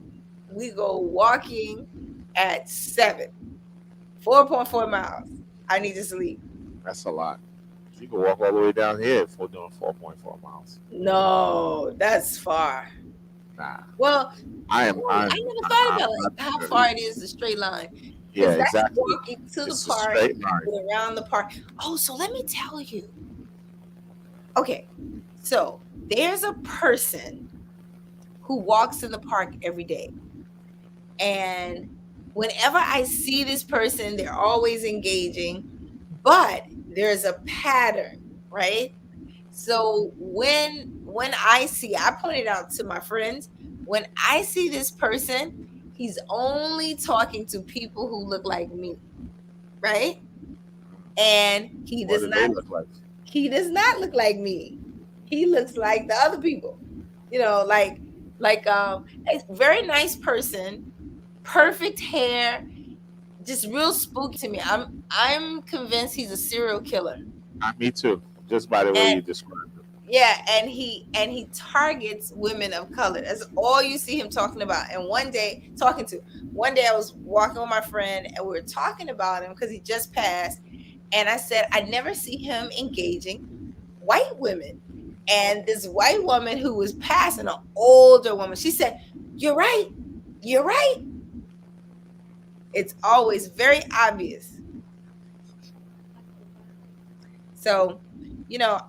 Speaker 2: We go walking at 7. 4.4 miles. I need to sleep.
Speaker 1: That's a lot. You can walk all the way down here for doing 4.4 miles.
Speaker 2: No, that's far.
Speaker 1: Nah.
Speaker 2: Well,
Speaker 1: I
Speaker 2: never thought about how far it is, the straight line.
Speaker 1: Yeah,
Speaker 2: That's
Speaker 1: exactly.
Speaker 2: walking to
Speaker 1: It's
Speaker 2: the
Speaker 1: a
Speaker 2: park,
Speaker 1: straight line.
Speaker 2: around the park. Oh, so let me tell you. Okay, so there's a person who walks in the park every day. And whenever I see this person, they're always engaging, but there's a pattern, right? So when I pointed out to my friends, when I see this person, he's only talking to people who look like me, right? And
Speaker 1: What do they look like?
Speaker 2: he does not look like me. He looks like the other people. A very nice person, perfect hair, just real spooky to me. I'm convinced he's a serial killer.
Speaker 1: Me too. Just by the way
Speaker 2: And
Speaker 1: you described it.
Speaker 2: yeah, and he targets women of color. That's all you see him talking about. And one day I was walking with my friend and we were talking about him because he just passed. And I said, I never see him engaging white women. And this white woman who was passing, an older woman, she said, "You're right. You're right." It's always very obvious. So,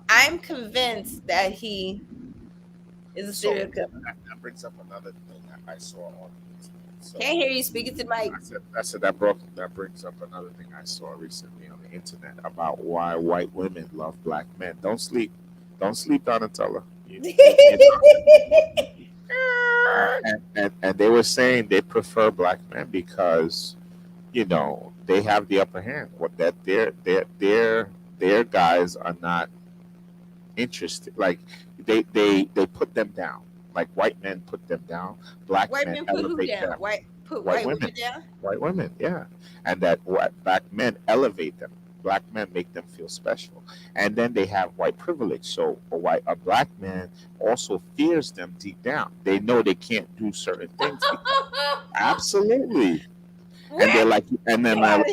Speaker 2: I'm convinced that he is a serial killer.
Speaker 1: That brings up another thing that I saw on the internet. So
Speaker 2: Can't hear you speaking to Mike.
Speaker 1: that brings up another thing I saw recently on the internet about why white women love black men. Don't sleep, Donatella. And they were saying they prefer black men because they have the upper hand. What that their guys are not interested. Like they put them down. Like white men put them down. Black
Speaker 2: White
Speaker 1: men
Speaker 2: men put who
Speaker 1: elevate
Speaker 2: down?
Speaker 1: them.
Speaker 2: White women down?
Speaker 1: White women, yeah. And that black men elevate them. Black men make them feel special. And then they have white privilege. So a black man also fears them deep down. They know they can't do certain things. Absolutely. And they're like, and they're like,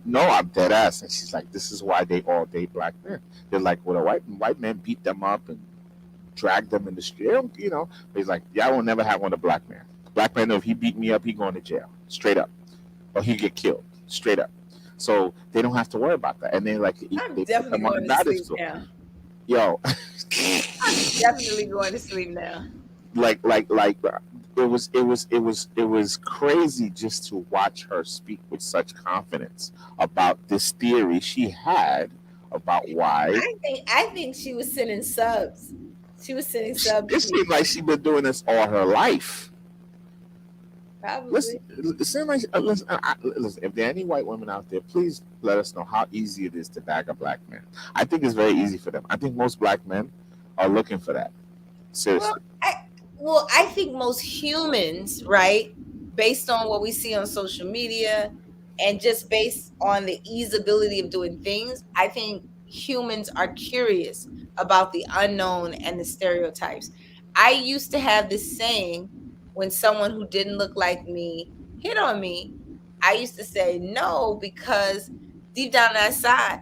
Speaker 1: no, I'm dead ass. And she's like, this is why they all date black men. They're like, well, a white men beat them up and drag them in the street. But he's like, yeah, I will never have one of black man. Black man, if he beat me up, he going to jail, straight up, or he get killed, straight up. So they don't have to worry about that. And they like,
Speaker 2: I'm
Speaker 1: they
Speaker 2: definitely going to sleep now.
Speaker 1: Yo,
Speaker 2: I'm definitely going to sleep now.
Speaker 1: like it was crazy just to watch her speak with such confidence about this theory she had about why.
Speaker 2: I think she was sending subs. She was sending subs.
Speaker 1: It seems like she's been doing this all her life.
Speaker 2: Probably.
Speaker 1: Listen, if there are any white women out there, please let us know how easy it is to bag a black man. I think it's very easy for them. I think most black men are looking for that. Seriously.
Speaker 2: Well, I think most humans, right, based on what we see on social media and just based on the easeability of doing things, I think humans are curious about the unknown and the stereotypes. I used to have this saying when someone who didn't look like me hit on me, I used to say no, because deep down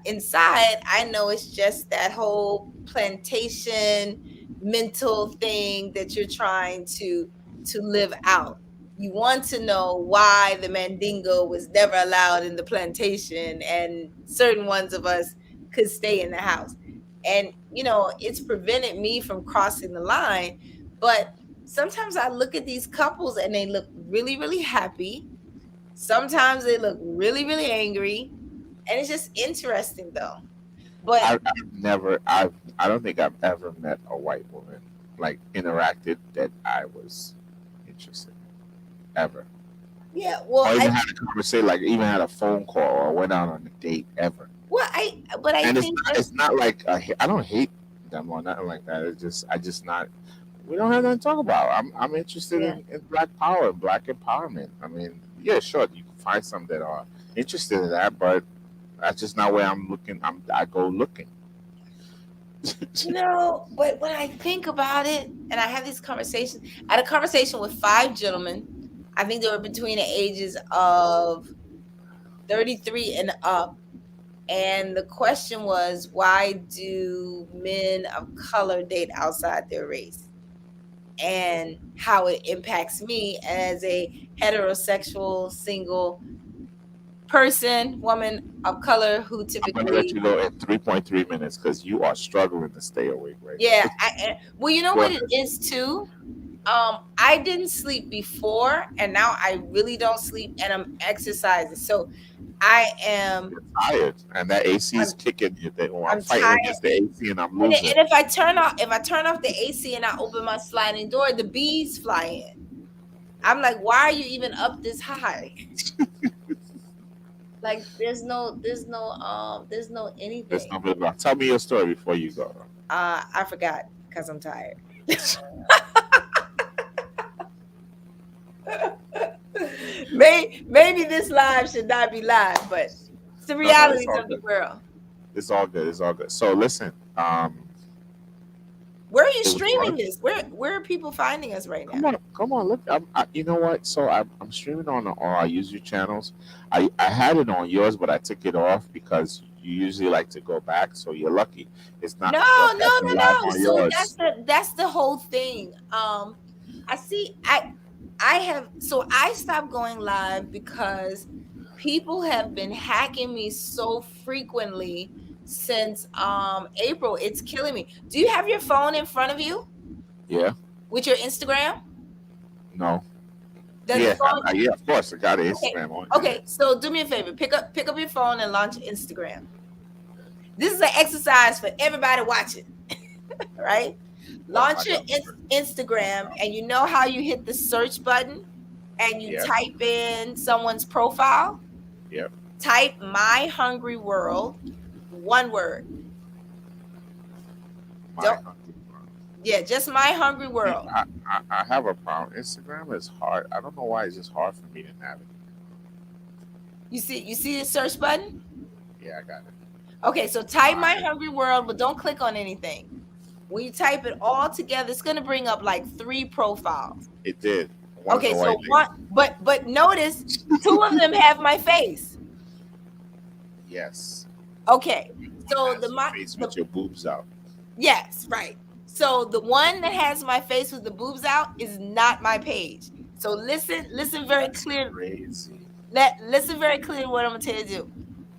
Speaker 2: inside, I know it's just that whole plantation mental thing that you're trying to live out. You want to know why the Mandingo was never allowed in the plantation and certain ones of us could stay in the house. And it's prevented me from crossing the line. But sometimes I look at these couples and they look really, really happy. Sometimes they look really, really angry. And it's just interesting though. But
Speaker 1: I don't think I've ever met a white woman like interacted that I was interested in, ever.
Speaker 2: Yeah, well,
Speaker 1: or even had a conversation, like even had a phone call or went out on a date ever.
Speaker 2: Well, I think
Speaker 1: it's not like I don't hate them or nothing like that. I just not. We don't have nothing to talk about. I'm interested in black power and black empowerment. I mean, yeah, sure, you can find some that are interested in that, but that's just not where I'm looking. I go looking.
Speaker 2: But when I think about it, and I have these conversations, I had a conversation with 5 gentlemen. I think they were between the ages of 33 and up. And the question was, why do men of color date outside their race? And how it impacts me as a heterosexual, single woman of color who typically.
Speaker 1: I'm gonna let you go in 3.3 minutes because you are struggling to stay awake right
Speaker 2: now. Well, you know what it is too? I didn't sleep before, and now I really don't sleep, and I'm exercising. So I am.
Speaker 1: You're tired, and that AC is
Speaker 2: I'm,
Speaker 1: kicking you. I'm
Speaker 2: I'm
Speaker 1: fighting
Speaker 2: tired.
Speaker 1: against the AC, and I'm
Speaker 2: And,
Speaker 1: losing.
Speaker 2: and if I turn off the AC and I open my sliding door, the bees fly in. I'm like, why are you even up this high? Like, there's no
Speaker 1: There's
Speaker 2: anything.
Speaker 1: no about. Tell me your story before you go.
Speaker 2: I forgot because I'm tired. Maybe this live should not be live, but it's the
Speaker 1: No, no, it's
Speaker 2: realities
Speaker 1: all
Speaker 2: of the
Speaker 1: good.
Speaker 2: world.
Speaker 1: It's all good. It's all good. So listen,
Speaker 2: Where are you
Speaker 1: it was
Speaker 2: streaming
Speaker 1: hard.
Speaker 2: this? Where are people finding us right now?
Speaker 1: Come on, come on. Look, you know what? So I'm streaming on all our YouTube channels. I had it on yours, but I took it off because you usually like to go back. So you're lucky. It's not
Speaker 2: No, no,
Speaker 1: broadcasting
Speaker 2: no,
Speaker 1: live
Speaker 2: no.
Speaker 1: on
Speaker 2: So that's
Speaker 1: yours.
Speaker 2: the whole thing. I see. I stopped going live because people have been hacking me so frequently since April. It's killing me. Do you have your phone in front of you
Speaker 1: Yeah.
Speaker 2: with your Instagram?
Speaker 1: No.
Speaker 2: Does the
Speaker 1: Yeah.
Speaker 2: phone
Speaker 1: Yeah. Of course, I got an
Speaker 2: Okay.
Speaker 1: Instagram on. Yeah.
Speaker 2: Okay, so do me a favor. Pick up your phone and launch Instagram. This is an exercise for everybody watching, right?
Speaker 1: Oh, I
Speaker 2: Launch your
Speaker 1: got my first.
Speaker 2: Instagram, and you know how you hit the search button and you
Speaker 1: Yeah.
Speaker 2: type in someone's profile?
Speaker 1: Yep.
Speaker 2: Type My Hungry World, one word.
Speaker 1: My
Speaker 2: Don't,
Speaker 1: hungry world.
Speaker 2: yeah, just My Hungry
Speaker 1: See,
Speaker 2: World.
Speaker 1: I have a problem. Instagram is hard. I don't know why it's just hard for me to navigate.
Speaker 2: You see the search button?
Speaker 1: Yeah, I got it.
Speaker 2: Okay, so type My
Speaker 1: My,
Speaker 2: Hungry World, but don't click on anything. When you type it all together, it's gonna bring up like 3 profiles.
Speaker 1: it did. One's
Speaker 2: Okay,
Speaker 1: a
Speaker 2: so
Speaker 1: white lady.
Speaker 2: but notice 2 of them have my face.
Speaker 1: Yes.
Speaker 2: Okay,
Speaker 1: One
Speaker 2: so
Speaker 1: has your face with your boobs out.
Speaker 2: yes, right. So the one that has my face with the boobs out is not my page. So listen very
Speaker 1: That's
Speaker 2: clear.
Speaker 1: crazy.
Speaker 2: Listen very clear what I'm gonna tell you to do.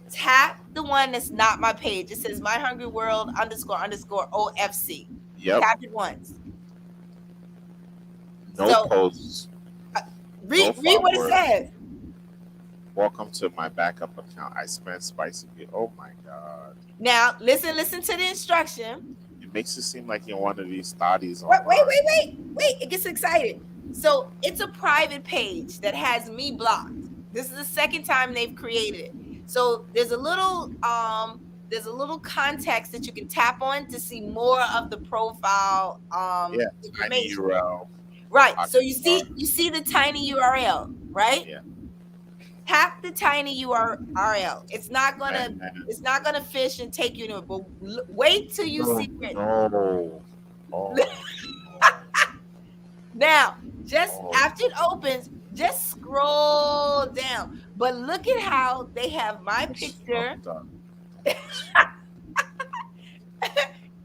Speaker 2: Tap the one that's not my page. It says My Hungry World _ OFC.
Speaker 1: Yep.
Speaker 2: Tap it once.
Speaker 1: No
Speaker 2: So
Speaker 1: poses.
Speaker 2: read
Speaker 1: No
Speaker 2: what it
Speaker 1: followers.
Speaker 2: says.
Speaker 1: Welcome to my backup account. I spent spicy. Oh my god.
Speaker 2: Now listen to the instruction.
Speaker 1: It makes it seem like you're one of these studies
Speaker 2: Wait,
Speaker 1: online.
Speaker 2: wait. It gets excited. So it's a private page that has me blocked. This is the second time they've created it. So there's a little context that you can tap on to see more of the profile
Speaker 1: Yeah. Tiny
Speaker 2: information.
Speaker 1: URL.
Speaker 2: Right. So you see the tiny URL, right?
Speaker 1: Yeah.
Speaker 2: Tap the tiny URL. It's not
Speaker 1: And
Speaker 2: gonna fish and take you to it, but wait till you see it.
Speaker 1: No. Oh.
Speaker 2: Now, just
Speaker 1: Oh.
Speaker 2: after it opens, just scroll down. But look at how they have my
Speaker 1: That's
Speaker 2: picture
Speaker 1: fucked up.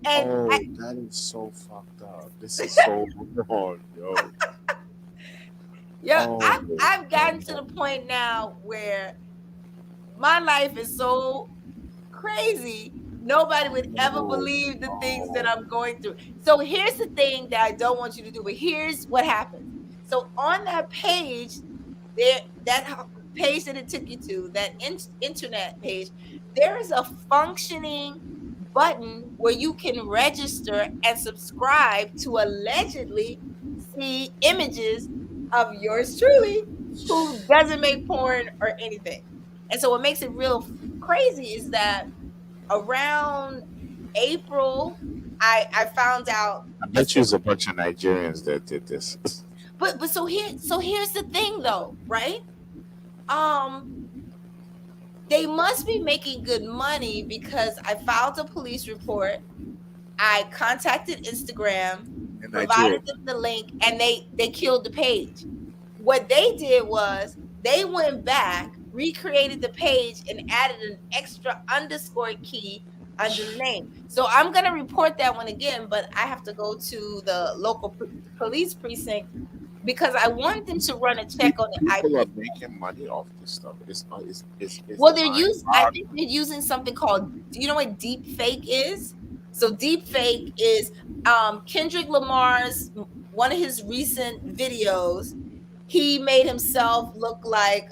Speaker 2: and
Speaker 1: Oh, that is so fucked up. This is so wrong, yo.
Speaker 2: yeah,
Speaker 1: Oh,
Speaker 2: I've gotten to the point now where my life is so crazy. Nobody would ever believe the things that I'm going through. So here's the thing that I don't want you to do, but here's what happens. So on that page, that page that it took you to, that internet page, there is a functioning button where you can register and subscribe to allegedly see images of yours truly, who doesn't make porn or anything. And so what makes it real crazy is that around April, I found out.
Speaker 1: I bet you it's a bunch of Nigerians that did this.
Speaker 2: But so here's the thing though, right? They must be making good money because I filed a police report. I contacted Instagram,
Speaker 1: In
Speaker 2: provided
Speaker 1: Nigeria.
Speaker 2: them the link, and they killed the page. What they did was they went back, recreated the page, and added an extra underscore key under the name. So I'm gonna report that one again, but I have to go to the local police precinct because I want them to run a check on the
Speaker 1: People
Speaker 2: IP.
Speaker 1: are making money off this stuff. It's not. It's
Speaker 2: Well, I
Speaker 1: mind-boggling.
Speaker 2: think they're using something called. Do you know what deep fake is? So deep fake is Kendrick Lamar's one of his recent videos, he made himself look like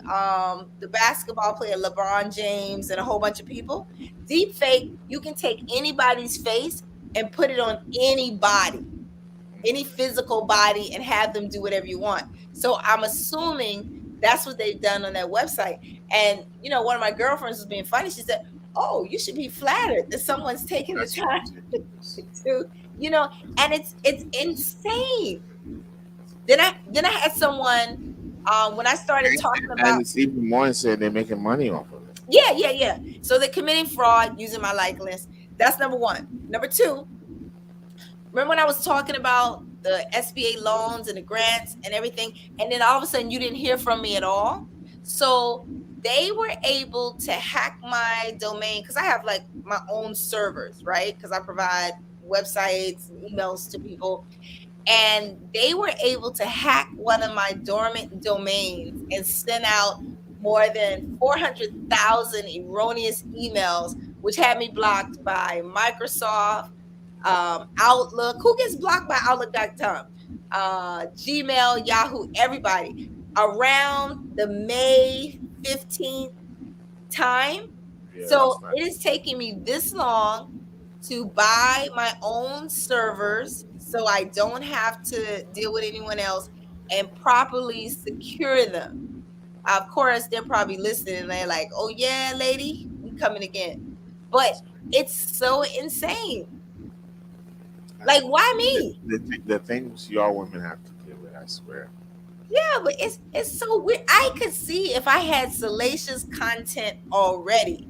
Speaker 2: the basketball player LeBron James and a whole bunch of people. Deep fake, you can take anybody's face and put it on anybody, any physical body, and have them do whatever you want. So I'm assuming that's what they've done on that website. And you know, one of my girlfriends was being funny. She said, "Oh, you should be flattered that someone's taking the time to, you know," and it's insane. Then I had someone when I started talking about,
Speaker 3: and it's even more insane. They're making money off of it.
Speaker 2: yeah. So they're committing fraud using my like list. That's number one. Number two, remember when I was talking about the SBA loans and the grants and everything, and then all of a sudden you didn't hear from me at all? So they were able to hack my domain because I have like my own servers, right? Because I provide websites and emails to people. And they were able to hack one of my dormant domains and send out more than 400,000 erroneous emails, which had me blocked by Microsoft, Outlook. Who gets blocked by Outlook.com? Gmail, Yahoo, everybody. Around the May 15th time.
Speaker 3: Yeah,
Speaker 2: So
Speaker 3: that's
Speaker 2: it is taking me this long to buy my own servers so I don't have to deal with anyone else and properly secure them. Of course, they're probably listening and they're like, "Oh yeah, lady, we coming again." But it's so insane. Like, why me?
Speaker 3: The things y'all women have to deal with, I swear.
Speaker 2: Yeah, but it's so weird. I could see if I had salacious content already,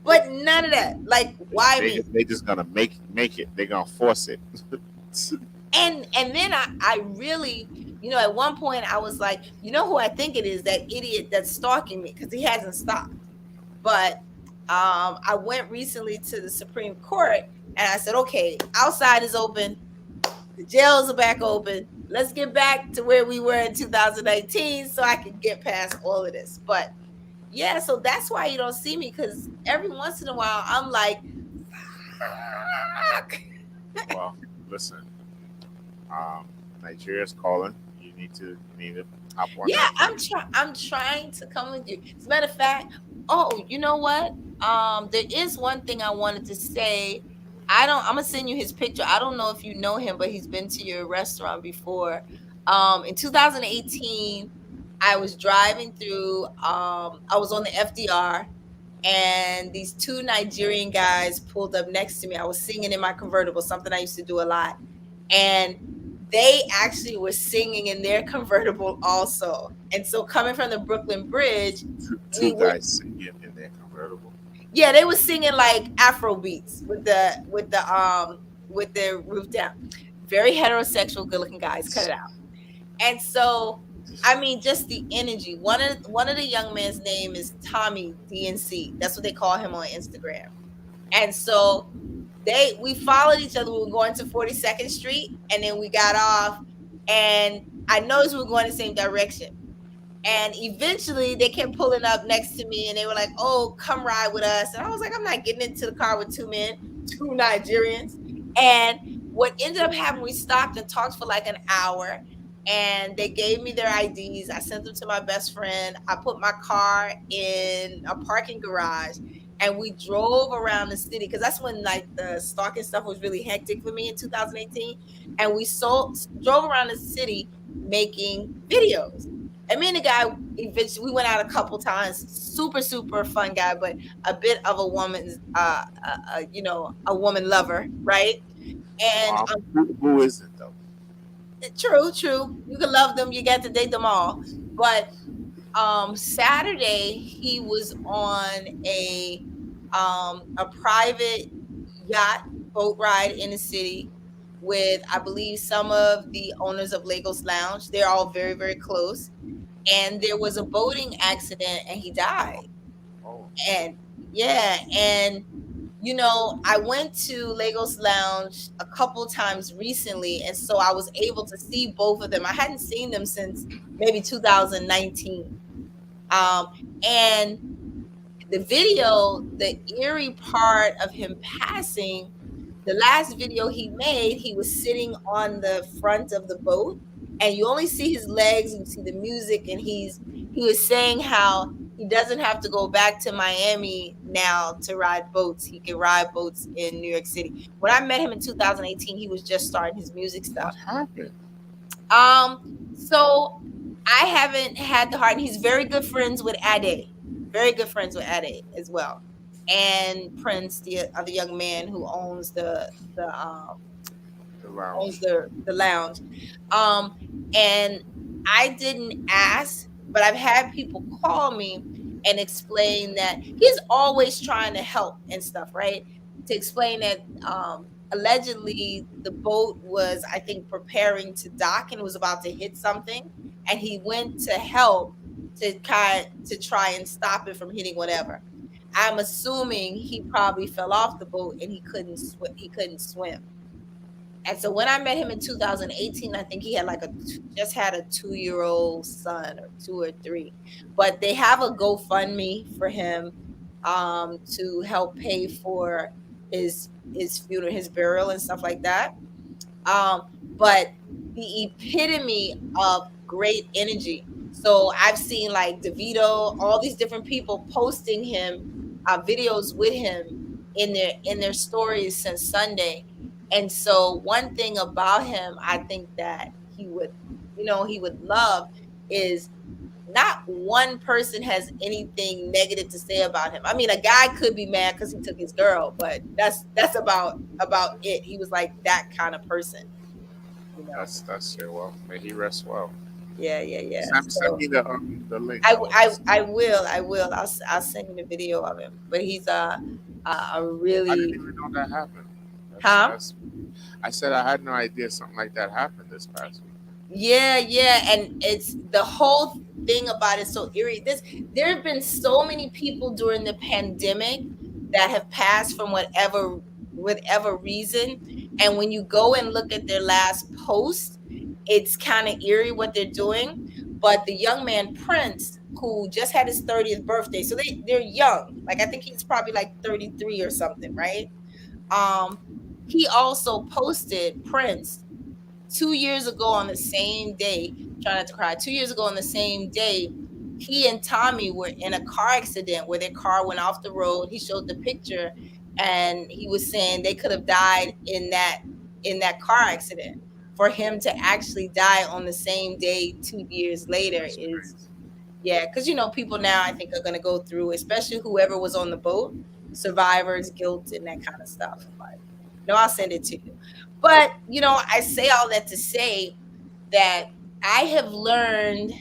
Speaker 2: but none of that. Like, why me?
Speaker 3: They just gonna make it. They're gonna force it.
Speaker 2: And then I really, you know, at one point I was like, you know who I think it is? That idiot that's stalking me, because he hasn't stopped. But I went recently to the Supreme Court and I said, okay, outside is open, the jails are back open. Let's get back to where we were in 2019 so I can get past all of this. But yeah, so that's why you don't see me, because every once in a while I'm like, fuck.
Speaker 3: Well, listen, Nigeria's calling. You need to hop on.
Speaker 2: Yeah, I'm trying to come with you. As a matter of fact, oh, you know what? There is one thing I wanted to say. I'm gonna send you his picture. I don't know if you know him, but he's been to your restaurant before. In 2018, I was driving through. I was on the FDR, and these two Nigerian guys pulled up next to me. I was singing in my convertible, something I used to do a lot, and they actually were singing in their convertible also. And so, coming from the Brooklyn Bridge,
Speaker 3: two guys singing in their convertible.
Speaker 2: Yeah, they were singing like Afro beats with the roof down. Very heterosexual, good-looking guys. Cut it out. And so, I mean, just the energy. One of the young men's name is Tommy DNC. That's what they call him on Instagram. And so we followed each other. We were going to 42nd Street, and then we got off, and I noticed we were going the same direction. And eventually they kept pulling up next to me and they were like, "Oh, come ride with us." And I was like, I'm not getting into the car with two men, two Nigerians. And what ended up happening, we stopped and talked for like an hour, and they gave me their IDs. I sent them to my best friend. I put my ove in a parking garage, and we drove around the city, because that's when like the stalking stuff was really hectic for me in 2018. And we drove around the city making videos. And me and the guy, eventually, we went out a couple times. Super, super fun guy, but a bit of a woman's, a woman lover, right? And
Speaker 3: who isn't though?
Speaker 2: True. You can love them. You get to date them all. But Saturday he was on a private yacht boat ride in the city with, I believe, some of the owners of Lagos Lounge. They're all very, very close. And there was a boating accident and he died.
Speaker 3: Oh.
Speaker 2: And yeah, and you know, I went to Lagos Lounge a couple times recently, and so I was able to see both of them. I hadn't seen them since maybe 2019. And the video, the eerie part of him passing the last video he made, he was sitting on the front of the boat, and you only see his legs and you see the music, and he was saying how he doesn't have to go back to Miami now to ride boats. He can ride boats in New York City. When I met him in 2018, he was just starting his music
Speaker 3: What
Speaker 2: stuff.
Speaker 3: happened?
Speaker 2: So I haven't had the heart, and he's very good friends with Ade. Very good friends with Ade as well. And Prince, the other young man who owns the
Speaker 3: lounge.
Speaker 2: lounge. And I didn't ask, but I've had people call me and explain that he's always trying to help and stuff, right? To explain that allegedly the boat was, I think, preparing to dock and was about to hit something, and he went to help to try and stop it from hitting whatever. I'm assuming he probably fell off the boat and he couldn't swim. And so when I met him in 2018, I think he had just had a 2-year-old son, or 2 or 3. But they have a GoFundMe for him to help pay for his funeral, his burial, and stuff like that. But the epitome of great energy. So I've seen like DeVito, all these different people posting him videos with him in their stories since Sunday. And so one thing about him, I think that he would love is not one person has anything negative to say about him. I mean, a guy could be mad because he took his girl, but that's about it. He was like that kind of person. You know?
Speaker 3: That's it. Well, may he rest well.
Speaker 2: Yeah.
Speaker 3: Send me the link.
Speaker 2: I will. I'll send you the video of him. But he's a really.
Speaker 3: I didn't even know that happened. I said I had no idea something like that happened this past week.
Speaker 2: Yeah, and it's the whole thing about it so eerie. There have been so many people during the pandemic that have passed from whatever reason, and when you go and look at their last post, it's kind of eerie what they're doing. But the young man Prince, who just had his 30th birthday, so they're young. Like I think he's probably like 33 or something, right? He also posted Prince 2 years ago on the same day, try not to cry. 2 years ago on the same day, he and Tommy were in a car accident where their car went off the road. He showed the picture, and he was saying they could have died in that car accident. For him to actually die on the same day 2 years later is, yeah, because people now I think are going to go through, especially whoever was on the boat, survivor's guilt and that kind of stuff. But no, I'll send it to you. But, I say all that to say that I have learned,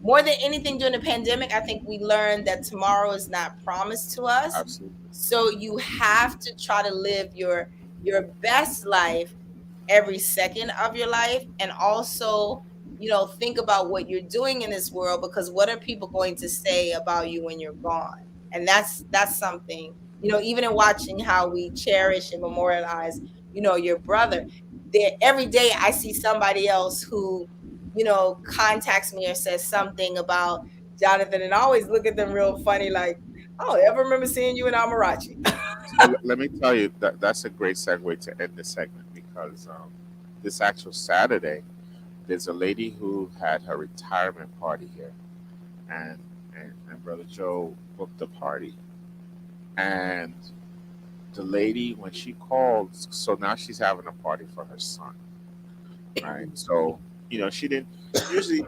Speaker 2: more than anything during the pandemic, I think we learned that tomorrow is not promised to us.
Speaker 3: Absolutely.
Speaker 2: So you have to try to live your best life every second of your life, and also, think about what you're doing in this world, because what are people going to say about you when you're gone? And that's something. Even in watching how we cherish and memorialize, your brother, every day I see somebody else who, contacts me or says something about Jonathan, and I always look at them real funny, like, oh, I ever remember seeing you in Amarachi.
Speaker 3: So let me tell you that's a great segue to end the segment, because this actual Saturday, there's a lady who had her retirement party here, and Brother Joe booked the party. And the lady, when she called, so now she's having a party for her son, right? So, she didn't, usually,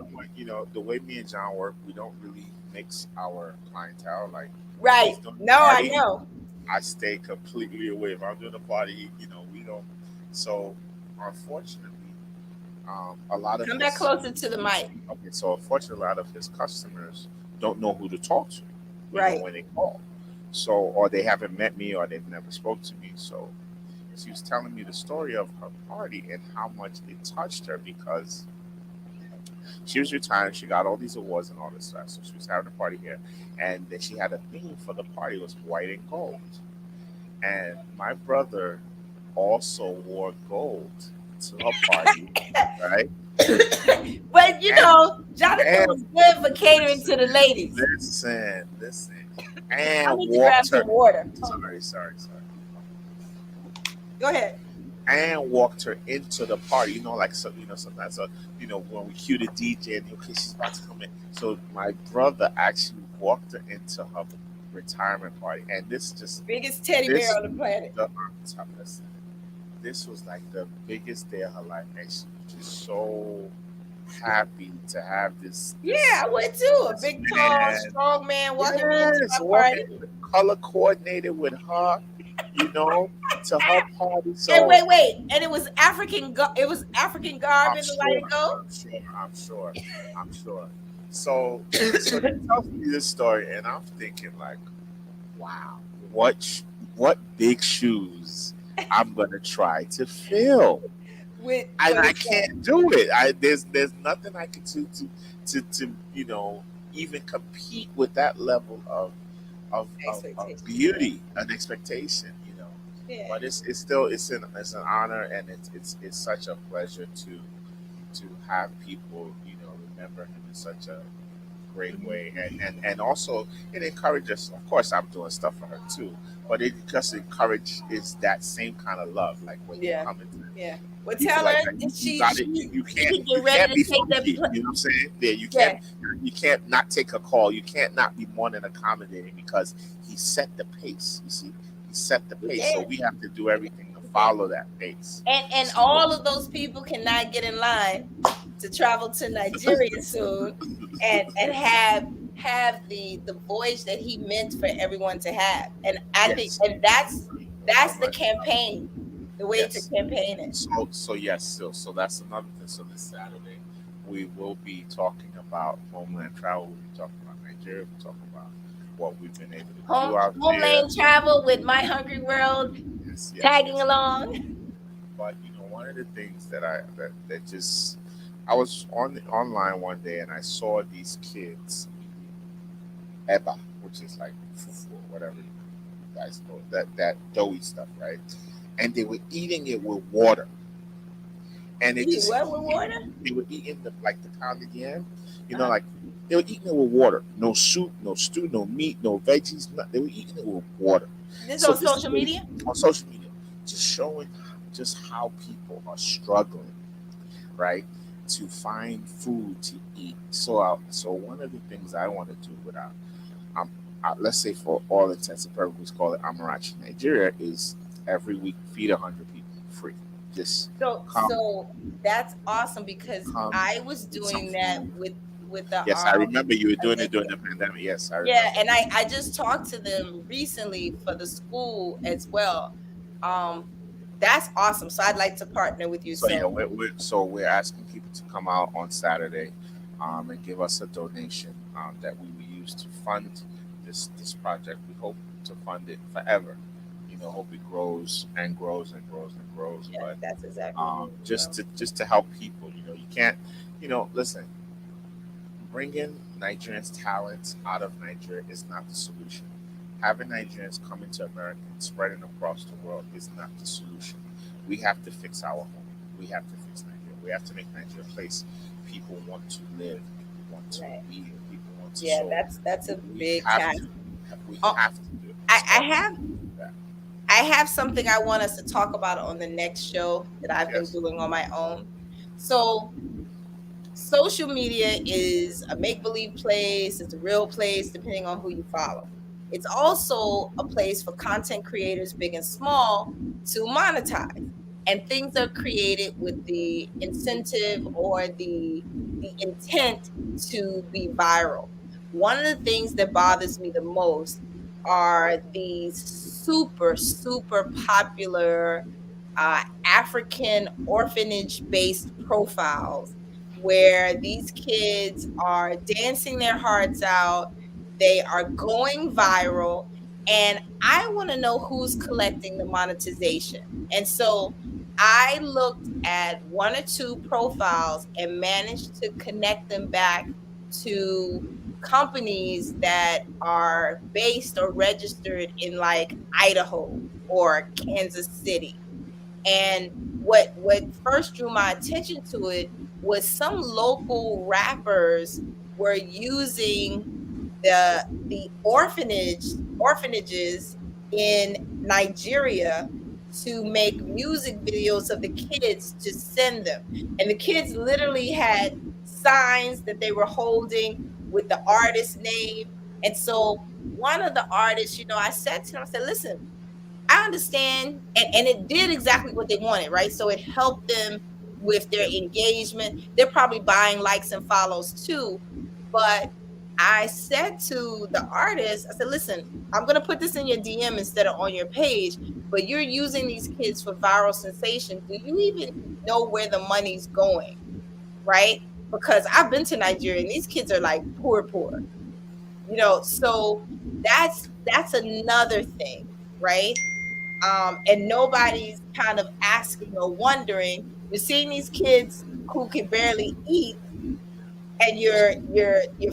Speaker 3: the way me and John work, we don't really mix our clientele. Like,
Speaker 2: right. No, party, I know.
Speaker 3: I stay completely away. If I'm doing a party, we don't. So, unfortunately, a lot of
Speaker 2: come back closer to the mic.
Speaker 3: Okay, so unfortunately, a lot of his customers don't know who to talk to,
Speaker 2: right,
Speaker 3: when they call. So, or they haven't met me, or they've never spoke to me. So she was telling me the story of her party and how much it touched her, because she was retired. She got all these awards and all this stuff. So she was having a party here, and then she had a theme for the party. It was white and gold. And my brother also wore gold to her party, right?
Speaker 2: But Jonathan was good for catering to the ladies.
Speaker 3: Listen. And
Speaker 2: I need to grab some water.
Speaker 3: Sorry.
Speaker 2: Go ahead.
Speaker 3: and walked her into the party. Like, so sometimes, when we cue the DJ and okay, she's about to come in. So my brother actually walked her into her retirement party, and
Speaker 2: Biggest teddy bear
Speaker 3: this
Speaker 2: on the planet.
Speaker 3: listen, this was like the biggest day of her life, and she was just so happy to have this.
Speaker 2: Yeah, I would too. A big, tall,
Speaker 3: man.
Speaker 2: strong man walking me into
Speaker 3: Yes,
Speaker 2: my party.
Speaker 3: color coordinated with her, to her party. So
Speaker 2: And wait, and it was African. It was African garb in the light and go.
Speaker 3: I'm sure. So he tells me this story, and I'm thinking like, wow, what big shoes I'm gonna try to fill,
Speaker 2: With
Speaker 3: and
Speaker 2: what
Speaker 3: I
Speaker 2: is that?
Speaker 3: can't do it. There's nothing I can do to even compete with that level of
Speaker 2: Expectation.
Speaker 3: beauty and expectation.
Speaker 2: Yeah.
Speaker 3: But it's an honor, and it's such a pleasure to have people remember him in such a great way, and also it encourages. Of course, I'm doing stuff for her too, but it just encourages that same kind of love, like when
Speaker 2: Yeah.
Speaker 3: you come into
Speaker 2: Yeah. Well,
Speaker 3: people
Speaker 2: tell
Speaker 3: like
Speaker 2: her
Speaker 3: that,
Speaker 2: that she
Speaker 3: you can't
Speaker 2: get
Speaker 3: you
Speaker 2: ready
Speaker 3: can't
Speaker 2: to
Speaker 3: be
Speaker 2: take that
Speaker 3: funky.
Speaker 2: pla-
Speaker 3: You know what I'm saying? Yeah,
Speaker 2: Yeah.
Speaker 3: you can't not take a call. You can't not be more than accommodating because he set the pace. You see, he set the pace, so
Speaker 2: did.
Speaker 3: we have to do everything to follow that pace.
Speaker 2: And all of those people cannot get in line to travel to Nigeria soon and have the voice that he meant for everyone to have. And I think,
Speaker 3: Yes.
Speaker 2: and that's the campaign, the way
Speaker 3: Yes.
Speaker 2: to campaign it.
Speaker 3: So yes, so that's another thing. So this Saturday, we will be talking about homeland travel. We'll be talking about Nigeria. We'll talk about what we've been able to do out there.
Speaker 2: Homeland travel with My Hungry World
Speaker 3: Yes,
Speaker 2: tagging
Speaker 3: yes.
Speaker 2: along.
Speaker 3: But one of the things that I was online one day and I saw these kids eba, which is like fufu or whatever you guys call it, that doughy stuff, right? And they were eating it with water, and it
Speaker 2: Eat
Speaker 3: just
Speaker 2: what with water?
Speaker 3: they were eating the pounded yam, like they were eating it with water, no soup, no stew, no meat, no veggies, they were eating it with water.
Speaker 2: This
Speaker 3: So
Speaker 2: on social media?
Speaker 3: On social media, just showing just how people are struggling, right, to find food to eat. So one of the things I want to do with let's say for all intents and purposes, call it Amarachi Nigeria, is every week feed 100 people free. Just
Speaker 2: So that's awesome because
Speaker 3: Come
Speaker 2: I was doing that with the
Speaker 3: yes, I remember you were doing it during the pandemic. Yes, I remember.
Speaker 2: Yeah, and I just talked to them recently for the school as well. That's awesome. So I'd like to partner with you.
Speaker 3: So yeah, we're asking people to come out on Saturday, and give us a donation that we will use to fund this project. We hope to fund it forever. Hope it grows and grows and grows and grows.
Speaker 2: Yeah,
Speaker 3: But
Speaker 2: that's exactly
Speaker 3: just to help people. You can't. Listen. Bringing Nigerians' talents out of Nigeria is not the solution. Having Nigerians coming to America and spreading across the world is not the solution. We have to fix our home. We have to fix Nigeria. We have to make Nigeria a place people want to live, people want to
Speaker 2: Right.
Speaker 3: be here, people want to.
Speaker 2: Yeah,
Speaker 3: So
Speaker 2: that's a
Speaker 3: we
Speaker 2: big
Speaker 3: have
Speaker 2: task.
Speaker 3: to. We
Speaker 2: Oh,
Speaker 3: have to do it.
Speaker 2: I have something I want us to talk about on the next show that I've been
Speaker 3: Yes.
Speaker 2: doing on my own. So social media is a make-believe place, it's a real place, depending on who you follow. It's also a place for content creators, big and small, to monetize. And things are created with the incentive or the intent to be viral. One of the things that bothers me the most are these super, super popular African orphanage-based profiles where these kids are dancing their hearts out, they are going viral, and I want to know who's collecting the monetization. And so I looked at one or two profiles and managed to connect them back to companies that are based or registered in like Idaho or Kansas City. And what first drew my attention to it was some local rappers were using the orphanages in Nigeria to make music videos of the kids to send them. And the kids literally had signs that they were holding with the artist name. And so one of the artists, I said to them, I said, listen, I understand. And it did exactly what they wanted, right? So it helped them with their engagement. They're probably buying likes and follows too. But I said to the artist, I said, listen, I'm going to put this in your DM instead of on your page, but you're using these kids for viral sensation. Do you even know where the money's going? Right? Because I've been to Nigeria and these kids are like poor, so that's another thing, right? And nobody's kind of asking or wondering. You're seeing these kids who can barely eat, and you're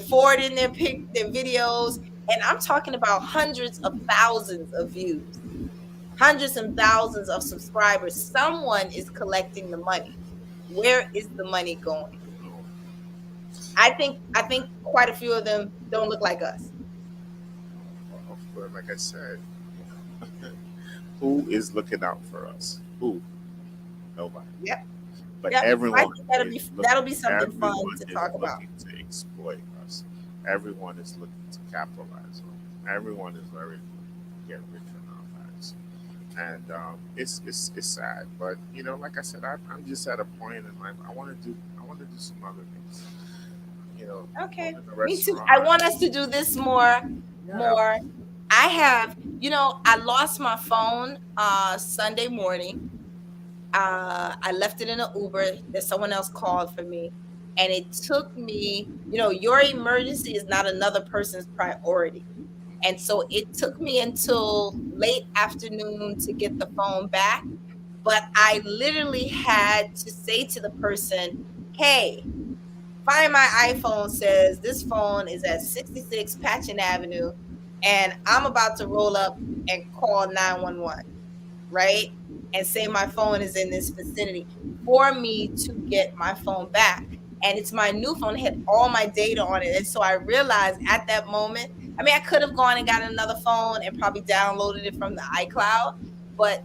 Speaker 2: forwarding their videos, and I'm talking about hundreds of thousands of views, hundreds and thousands of subscribers. Someone is collecting the money. Where is the money going? I think quite a few of them don't look like us.
Speaker 3: Of course, like I said, who is looking out for us? Who? Nobody.
Speaker 2: Yep.
Speaker 3: But
Speaker 2: Yep.
Speaker 3: everyone
Speaker 2: I think that'll be something fun
Speaker 3: everyone
Speaker 2: to
Speaker 3: is
Speaker 2: talk about.
Speaker 3: looking to exploit us. Everyone is looking to capitalize on it. Everyone is very get rich on our backs, and it's sad. But like I said, I'm just at a point in life. I want to do some other things.
Speaker 2: Okay.
Speaker 3: open a
Speaker 2: Me too.
Speaker 3: restaurant.
Speaker 2: I want us to do this more.
Speaker 3: Yeah.
Speaker 2: I have, I lost my phone Sunday morning. I left it in an Uber that someone else called for me. And it took me, your emergency is not another person's priority. And so it took me until late afternoon to get the phone back. But I literally had to say to the person, hey, Find My iPhone says this phone is at 66 Patchen Avenue, and I'm about to roll up and call 911, right? And say my phone is in this vicinity for me to get my phone back. And it's my new phone, it had all my data on it. And so I realized at that moment, I could have gone and got another phone and probably downloaded it from the iCloud, but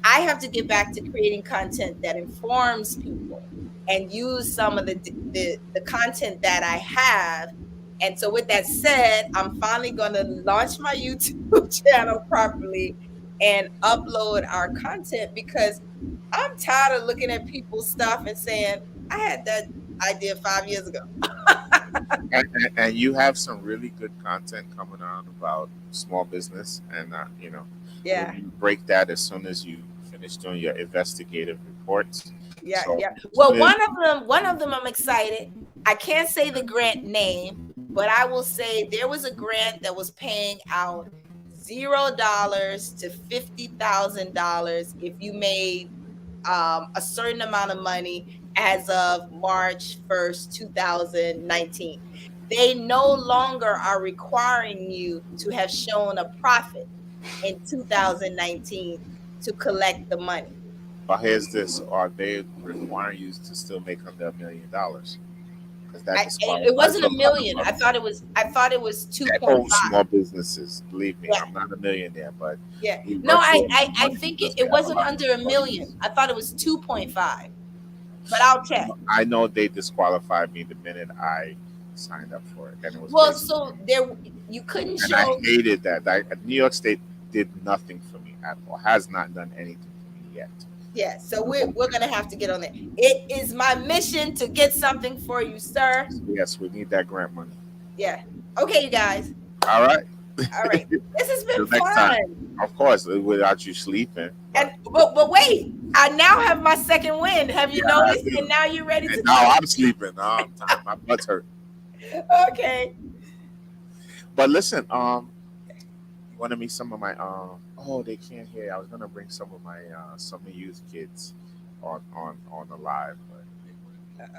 Speaker 2: I have to get back to creating content that informs people and use some of the content that I have. And so with that said, I'm finally going to launch my YouTube channel properly and upload our content, because I'm tired of looking at people's stuff and saying, I had that idea 5 years ago.
Speaker 3: And you have some really good content coming on about small business, and
Speaker 2: Yeah.
Speaker 3: when you break that as soon as you finish doing your investigative reports.
Speaker 2: Yeah,
Speaker 3: So,
Speaker 2: yeah. Well,
Speaker 3: then-
Speaker 2: one of them I'm excited. I can't say the grant name, but I will say there was a grant that was paying out $0 to $50,000 if you made a certain amount of money as of March 1st, 2019. They no longer are requiring you to have shown a profit in 2019 to collect the money.
Speaker 3: But here's this: are they requiring you to still make under $1 million? Because
Speaker 2: It wasn't a million. I thought it was 2.5.
Speaker 3: Small businesses, believe me,
Speaker 2: Yeah.
Speaker 3: I'm not a millionaire, but
Speaker 2: Yeah.
Speaker 3: we
Speaker 2: No,
Speaker 3: work
Speaker 2: I
Speaker 3: for
Speaker 2: think
Speaker 3: money.
Speaker 2: it wasn't under $1 million. I thought it was 2.5. But I'll check.
Speaker 3: I know they disqualified me the minute I signed up for it, and it was
Speaker 2: Well,
Speaker 3: basically-
Speaker 2: so there you couldn't
Speaker 3: and
Speaker 2: show.
Speaker 3: I hated that. New York State did nothing for me at all. Has not done anything for me yet.
Speaker 2: Yeah, so we're gonna have to get on there. It is my mission to get something for you, sir.
Speaker 3: Yes, we need that grant money.
Speaker 2: Yeah. Okay, you guys.
Speaker 3: All right.
Speaker 2: All right. This has been
Speaker 3: Till next
Speaker 2: fun.
Speaker 3: time. Of course, without you sleeping.
Speaker 2: But wait, I now have my second win. Have you
Speaker 3: Yeah, I
Speaker 2: noticed?
Speaker 3: do.
Speaker 2: And now you're ready to
Speaker 3: And now I'm sleeping. Now I'm tired. My butt's hurt.
Speaker 2: Okay.
Speaker 3: But listen, you want to meet some of my oh, they can't hear. I was gonna bring some of my summer youth kids on the live, but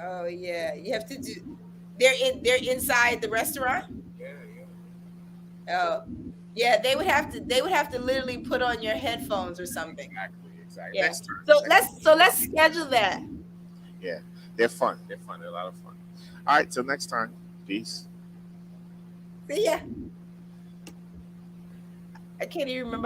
Speaker 2: Oh yeah, you have to do. They're inside the restaurant. Oh, yeah. They would have to literally put on your headphones or something.
Speaker 3: Exactly.
Speaker 2: Yeah.
Speaker 3: Next time.
Speaker 2: So let's schedule that.
Speaker 3: They're fun. They're a lot of fun. All right, till next time. Peace.
Speaker 2: See ya. I can't even remember